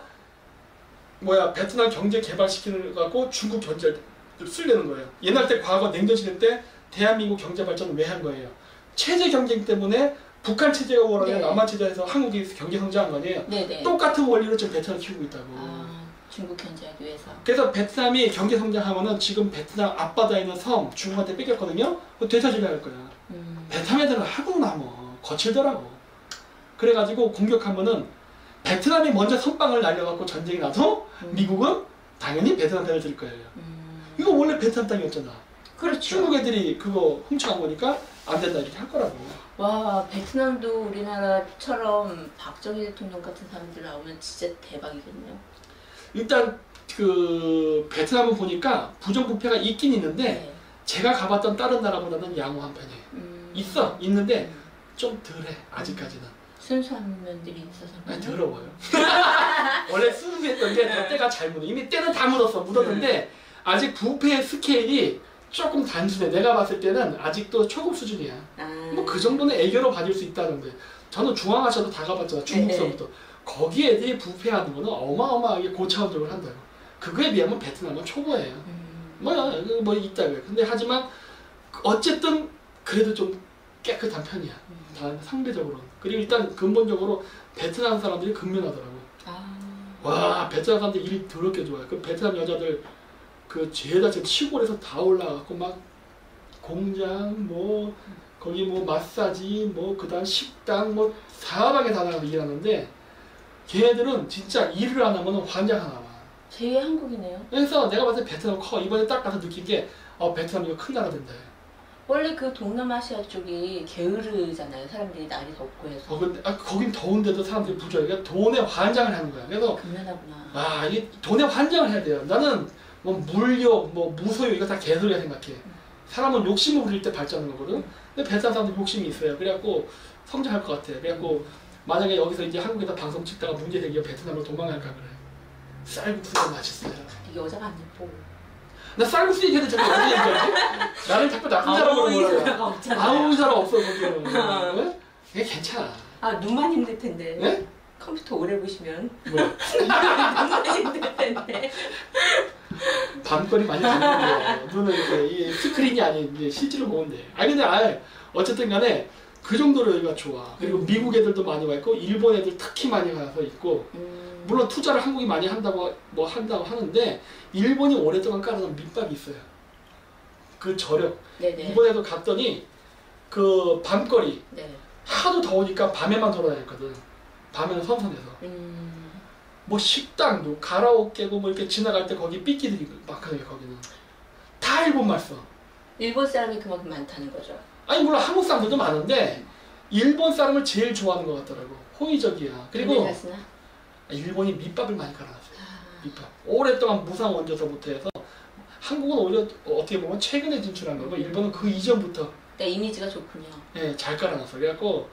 베트남 경제 개발시키는 거 갖고 중국 견제할 때 쓰려는 거예요. 옛날 때 과거 냉전 시대 때 대한민국 경제 발전을 왜 한 거예요? 체제 경쟁 때문에 북한 체제가 오르면 네. 남한 체제에서 한국이 경제 성장한 거 아니에요? 네네. 똑같은 원리로 지금 베트남을 키우고 있다고. 중국 견제하기 위해서. 그래서 베트남이 경제 성장하면은 지금 베트남 앞바다에 있는 섬 중국한테 뺏겼거든요. 그거 되찾으려 할 거야. 베트남 애들은 하구나 뭐 거칠더라고. 그래가지고 공격하면은 베트남이 먼저 선빵을 날려갖고 전쟁이 나서 미국은 당연히 베트남 편을 들 거예요. 이거 원래 베트남 땅이었잖아. 그렇죠. 중국 애들이 그거 훔쳐간 거니까 안 된다 이렇게 할 거라고. 와, 베트남도 우리나라처럼 박정희 대통령 같은 사람들 나오면 진짜 대박이겠네요. 일단 그 베트남은 보니까 부정부패가 있긴 있는데 네. 제가 가봤던 다른 나라보다는 양호한 편이에요. 있는데 좀 덜해 아직까지는. 순수한 면들이 있어서. 아니 더러워요. 원래 순수했던 게 더 때가 잘 묻어. 이미 때는 다 묻었는데 아직 부패 스케일이 조금 단순해. 내가 봤을 때는 아직도 초급 수준이야. 뭐 그 정도는 애교로 봐줄 수 있다는 거예요. 저는 중앙아시아도 다 가봤잖아. 중국서부터. 거기 애들이 부패하는 거는 어마어마하게 고차원적으로 한다고. 그거에 비하면 베트남은 초보예요. 뭐 있다고요. 근데 하지만 어쨌든 그래도 좀 깨끗한 편이야. 상대적으로. 그리고 일단 근본적으로 베트남 사람들이 근면하더라고. 와, 베트남 사람들 일 더럽게 좋아요. 그 베트남 여자들 그 죄다 지금 시골에서 다 올라가고 막 공장 뭐 거기 뭐 마사지 뭐 그다음 식당 뭐 사방에 다 나가서 일하는데 걔네들은 진짜 일을 안 하면 환장 하나 봐. 제2의 한국이네요. 그래서 내가 봤을 때 베트남 커. 이번에 딱 가서 느낀 게 베트남 이거 큰 나라 된다. 원래 그 동남아시아 쪽이 게으르잖아요. 사람들이 날이 덥고 해서. 근데 거긴 더운데도 사람들이 부자야. 그러니까 돈에 환장을 하는 거야. 그래서 금연하구나. 이게 돈에 환장을 해야 돼요. 나는 뭐 물욕, 뭐 무소욕 이거 다 개소리야 생각해. 사람은 욕심을 부릴 때 발전하는 거거든. 근데 베트남 사람들 욕심이 있어요. 그래갖고 성장할 것 같아. 그래갖고 만약에 여기서 이제 한국에서 방송 찍다가 문제 생기면 베트남으로 도망갈까 그래. 쌀국수가 맛있어요. 여자가 안 예뻐. 나 쌀국수 얘기해도 자꾸 어디 얘기하지? 나를 자꾸 나쁜 사람으로 몰아요. 아무 사람 없어 거기는. 이게 괜찮아. 눈만 힘들 텐데. 네? 컴퓨터 오래 보시면. 뭐야? 눈만 힘들 텐데. 밤거리 많이 보는데 눈은 이게 스크린이 아닌 이제 실제로 보는데. 근데 어쨌든 간에 그 정도로 여기가 좋아. 그리고 미국 애들도 많이 와 있고 일본 애들 특히 많이 가서 있고 물론 투자를 한국이 많이 한다고 하는데 일본이 오랫동안 깔아놓은 밑밥이 있어요. 그 저력. 네네. 이번에도 갔더니 그 밤거리 네. 하도 더우니까 밤에만 돌아다녔거든. 밤에는 선선해서. 뭐 식당도 가라오케고 뭐 이렇게 지나갈 때 거기 삐끼들이 막하게 거기는 다 일본말 써. 일본 사람이 그만큼 많다는 거죠. 아니 물론 한국 사람들도 많은데 일본 사람을 제일 좋아하는 것 같더라고. 호의적이야. 그리고 일본이 밑밥을 많이 깔아놨어요. 밑밥. 오랫동안 무상 원조서부터 해서 한국은 오히려 어떻게 보면 최근에 진출한 거고 일본은 그 이전부터 이미지가 좋군요. 네, 잘 깔아놨어. 그래갖고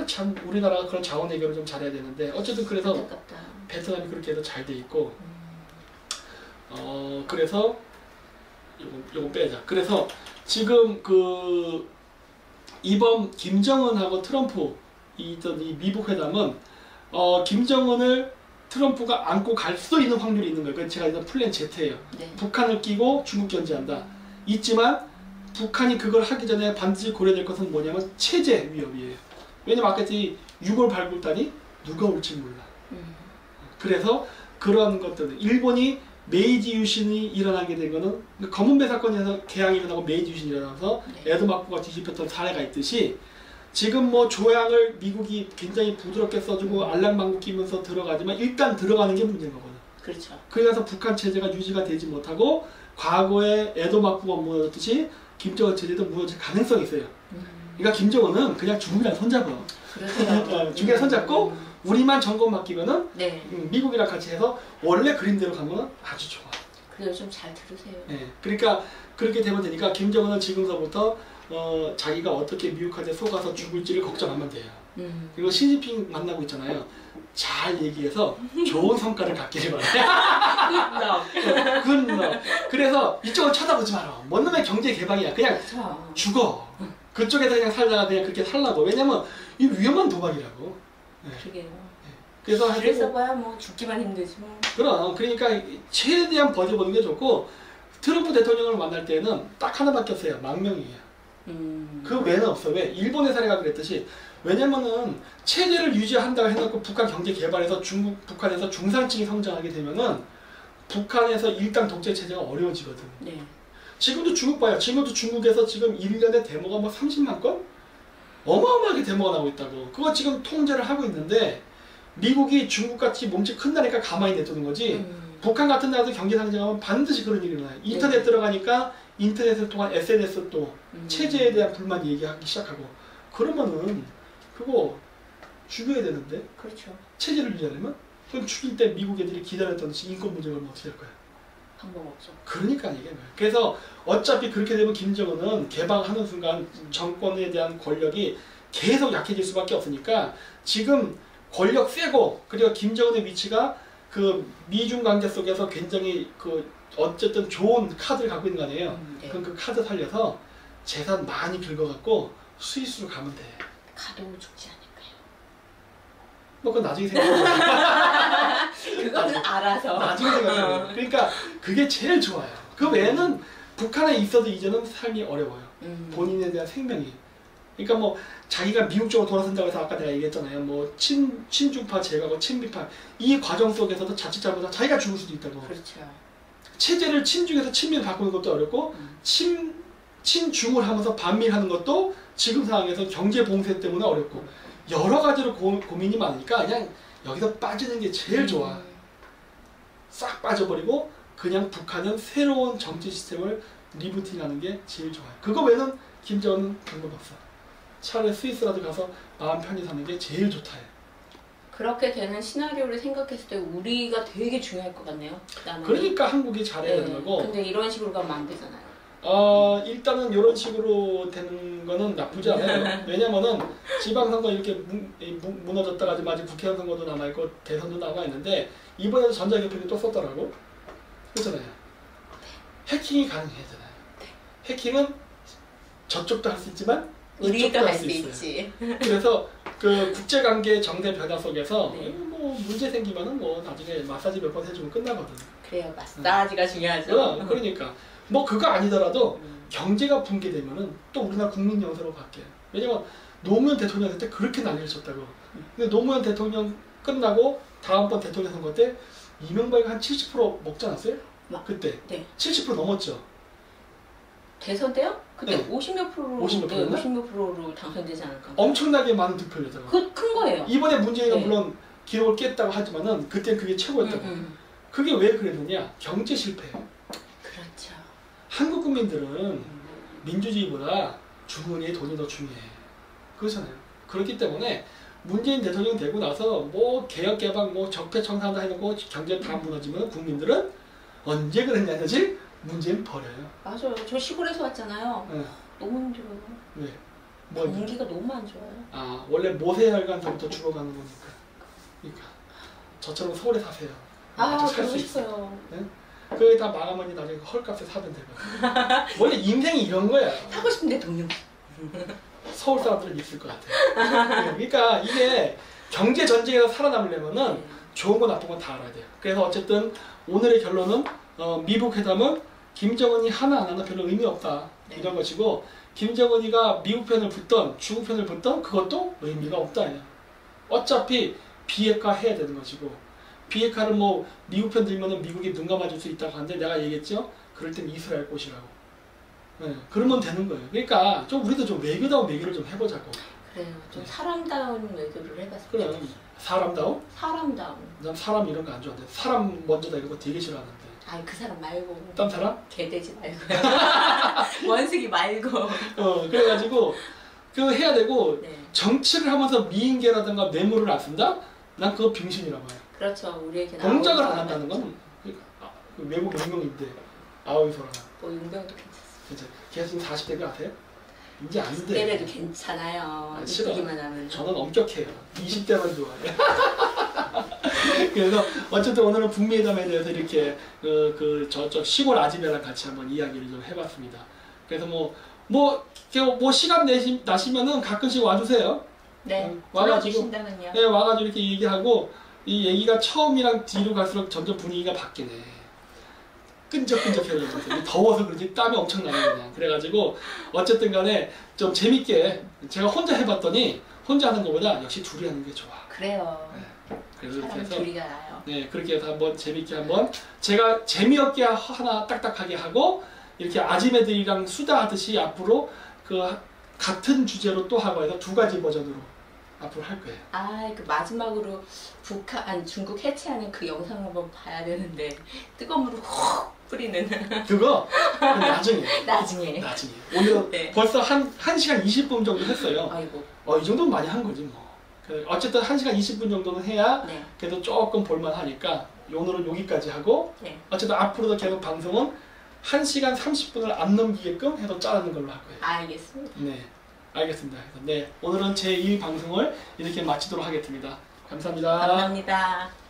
참 우리나라가 그런 자원 해결을 좀 잘해야 되는데 어쨌든 그래서 안타깝다. 베트남이 그렇게 해도 잘 돼 있고 그래서 요건 빼자. 그래서 지금 그 이번 김정은하고 트럼프 이 미국 회담은 김정은을 트럼프가 안고 갈 수도 있는 확률이 있는 거예요. 제가 일단 플랜 Z예요. 네. 북한을 끼고 중국 견제한다. 있지만 북한이 그걸 하기 전에 반드시 고려될 것은 뭐냐면 체제 위협이에요. 왜냐면 아까 6월 발굴단이 누가 올지 몰라. 그래서 그런 것들 일본이 메이지 유신이 일어나게 된 거는 검은배 사건에서 개항이 일어나고 메이지 유신이 일어나서 에도마쿠가 뒤집혔던 사례가 있듯이 지금 뭐 조약을 미국이 굉장히 부드럽게 써주고 알랑방구 끼면서 들어가지만 일단 들어가는 게 문제인 거거든. 그렇죠. 그래서 북한 체제가 유지가 되지 못하고 과거에 에도마쿠가 무너졌듯이 김정은 체제도 무너질 가능성이 있어요. 그러니까 김정은은 그냥 중국이랑 손잡아. 중국이랑 손잡고 우리만 점검 맡기면은 미국이랑 같이 해서 원래 그림대로 가면 아주 좋아. 그래요. 좀 잘 들으세요. 네, 그러니까 그렇게 되면 되니까 김정은은 지금서부터 자기가 어떻게 미국한테 속아서 죽을지를 걱정하면 돼요. 그리고 시진핑 만나고 있잖아요. 잘 얘기해서 좋은 성과를 갖기를 바라요. 그래서 이쪽을 쳐다보지 마라. 뭔 놈의 경제 개방이야. 그냥 죽어. 그쪽에서 그냥 살다가 그냥 그렇게 살라고. 왜냐면 이 위험한 도박이라고. 그러게요. 그래서 봐야 뭐 죽기만 힘들지 뭐. 그러니까 최대한 버텨보는 게 좋고 트럼프 대통령을 만날 때는 딱 하나밖에 없어요. 망명이에요. 그 외에는 없어. 왜? 일본의 사례가 그랬듯이 왜냐면은 체제를 유지한다고 해놓고 북한 경제 개발에서 북한에서 중산층이 성장하게 되면은 북한에서 일당 독재 체제가 어려워지거든. 네. 지금도 중국 봐요. 지금도 중국에서 지금 1년에 데모가 뭐 30만 건? 어마어마하게 데모가 나오고 있다고. 그거 지금 통제를 하고 있는데 미국이 중국같이 몸집 큰다니까 가만히 냅두는 거지. 북한 같은 나라도 경제 상승하면 반드시 그런 일이 일어나요. 인터넷 네. 들어가니까 인터넷을 통한 SNS 또 체제에 대한 불만 얘기하기 시작하고 그러면은 그거 죽여야 되는데 그렇죠. 체제를 유지하려면 그럼 죽일 때 미국 애들이 기다렸던 듯이 인권 문제가 오면 어떻게 할 거야? 방법 없죠. 그러니까 이게 뭐야. 그래서 어차피 그렇게 되면 김정은은 개방하는 순간 정권에 대한 권력이 계속 약해질 수밖에 없으니까 지금 권력 세고 그리고 김정은의 위치가 그 미중 관계 속에서 굉장히 그 어쨌든 좋은 카드를 갖고 있는 거 아니에요. 네. 그럼 그 카드 살려서 재산 많이 긁어갖고 스위스로 가면 돼. 가도 죽지 않을까요? 뭐 그건 나중에 생각해. 그거는 알아서. 나중에 생각해. 그러니까 그게 제일 좋아요. 그 외에는 북한에 있어도 이제는 삶이 어려워요. 본인에 대한 생명이. 그러니까 뭐 자기가 미국 쪽으로 돌아선다고 해서 아까 내가 얘기했잖아요. 뭐 친중파 제거하고 친미파 이 과정 속에서도 자칫 잘못하면 자기가 죽을 수도 있다고. 그렇죠. 체제를 친중에서 친미로 바꾸는 것도 어렵고 친중을 하면서 반미하는 것도 지금 상황에서 경제 봉쇄 때문에 어렵고 여러 가지로 고민이 많으니까 그냥 여기서 빠지는 게 제일 좋아. 싹 빠져버리고 그냥 북한은 새로운 정치 시스템을 리부팅하는 게 제일 좋아요. 그거 외에는 김정은은 방법 없어. 차라리 스위스라도 가서 마음 편히 사는 게 제일 좋다. 그렇게 되는 시나리오를 생각했을 때 우리가 되게 중요할 것 같네요. 나는. 그러니까 한국이 잘해야 되는 거고. 근데 이런 식으로 가면 안 되잖아요. 일단은 이런 식으로 되는 거는 나쁘지 않아요. 왜냐면은 지방선거 이렇게 무너졌다가 지금 아직 국회의원 선거도 남아있고 대선도 남아있는데 이번에도 전자개표기 또 썼더라고. 그렇잖아요. 해킹이 가능해잖아요. 해킹은 저쪽도 할 수 있지만 우리도 이쪽도 할 수 있지. 그래서 그 국제관계 정세 변화 속에서 네. 뭐 문제 생기면은 뭐 나중에 마사지 몇 번 해주면 끝나거든. 그래요, 마사지가 중요하죠. 그러니까 뭐 그거 아니더라도 경제가 붕괴되면은 또 우리나라 국민 영세로 바뀌어요. 왜냐면 노무현 대통령 때 그렇게 난리를 쳤다고. 근데 노무현 대통령 끝나고 다음번 대통령 선거 때 이명박이 한 70% 먹지 않았어요? 그때 네. 70% 넘었죠. 대선 때요? 그때 네. 50몇 프로로 50몇 프로였나? 50몇 프로로 당선되지 않을까? 엄청나게 많은 득표율이었다고. 그 큰 거예요. 이번에 문재인은 네. 물론 기록을 깼다고 하지만은 그때 그게 최고였다고. 그게 왜 그랬느냐? 경제 실패예요. 그렇죠. 한국 국민들은 민주주의보다 주머니에 돈이 더 중요해. 그렇잖아요. 그렇기 때문에 문재인 대통령 되고 나서 뭐 개혁 개방 뭐 적폐청산다 해놓고 경제 다 무너지면 국민들은 언제 그랬냐든지 문재인 버려요. 맞아요. 저 시골에서 왔잖아요. 네. 너무 힘들어요. 왜? 뭐 공기가 너무 안 좋아요. 원래 모세혈관서부터 죽어가는 거니까. 그러니까 저처럼 서울에 사세요. 그러고 싶어요. 네? 그게 다 망하면 나중에 헐값에 사면 되거든. 원래 인생이 이런 거야. 사고 싶은데 돈이 서울 사람들은 있을 것 같아요. 그러니까 이게 경제 전쟁에서 살아남으려면은 좋은 거 나쁜 건 다 알아야 돼요. 그래서 어쨌든 오늘의 결론은 미북 회담은 김정은이 하나 안 하나 별로 의미 없다. 이런 것이고 김정은이가 미국 편을 붙던 중국 편을 붙던 그것도 의미가 없다. 어차피 비핵화 해야 되는 것이고 비핵화를 뭐 미국 편 들면은 미국이 눈 감아줄 수 있다고 하는데 내가 얘기했죠. 그럴 땐 이스라엘 꽃이라고. 네, 그러면 되는 거예요. 그러니까 좀 우리도 좀 외교다운 외교를 좀 해보자고. 그래요. 좀 사람다운 외교를 해봤어요. 그래. 사람다운? 사람다운. 난 사람 이런 거 안 좋아하는데 사람 먼저다 이런 거 되게 싫어하는데. 아니 그 사람 말고. 딴 사람? 개돼지 말고요. 원숭이 말고. 그래가지고 그거 해야 되고 네. 정치를 하면서 미인계라든가 뇌물을 안 쓴다? 난 그거 병신이라고 해요. 그렇죠. 우리에게 공작을 안 한다는 건 그 외국 용명인데 아우이소라나. 뭐 용병도 괜찮습니다. 그치. 걔 지금 40대가 아세요? 이제 안 돼. 때려도 괜찮아요. 싫어. 이쁘기만 하면. 저는 엄격해요. 20대만 좋아해요. 그래서 어쨌든 오늘은 북미회담에 대해서 이렇게 저쪽 시골 아지매랑 같이 한번 이야기를 좀 해봤습니다. 그래서 뭐 시간 나시면은 가끔씩 와주세요. 네. 와가지고 불러주신다면요. 네, 와가지고 이렇게 얘기하고 이 얘기가 처음이랑 뒤로 갈수록 점점 분위기가 바뀌네. 끈적끈적해졌어요. 더워서 그런지 땀이 엄청 나요 그냥. 그래가지고 어쨌든 간에 좀 재밌게 제가 혼자 해봤더니 혼자 하는 것보다 역시 둘이 하는 게 좋아. 그래요. 네. 그래서 이렇게 사람 해서 둘이가 나요. 네, 그렇게 해서 한번 재밌게 한번 제가 재미없게 하나 딱딱하게 하고 이렇게 아지매들이랑 수다하듯이 앞으로 그 같은 주제로 또 하고 해서 두 가지 버전으로 앞으로 할 거예요. 아, 그 마지막으로 중국 해체하는 그 영상을 한번 봐야 되는데 뜨거운 물을 훅 뿌리는 그거 나중에. 나중에. 오늘 네. 벌써 한 1시간 20분 정도 했어요. 아이고. 이 정도면 많이 한 거지 뭐. 어쨌든 1시간 20분 정도는 해야 네. 그래도 조금 볼만하니까 오늘은 여기까지 하고 네. 어쨌든 앞으로도 계속 방송은 1시간 30분을 안 넘기게끔 해서 자르는 걸로 할 거예요. 알겠습니다. 네, 알겠습니다. 네, 오늘은 제2 방송을 이렇게 마치도록 하겠습니다. 감사합니다. 감사합니다.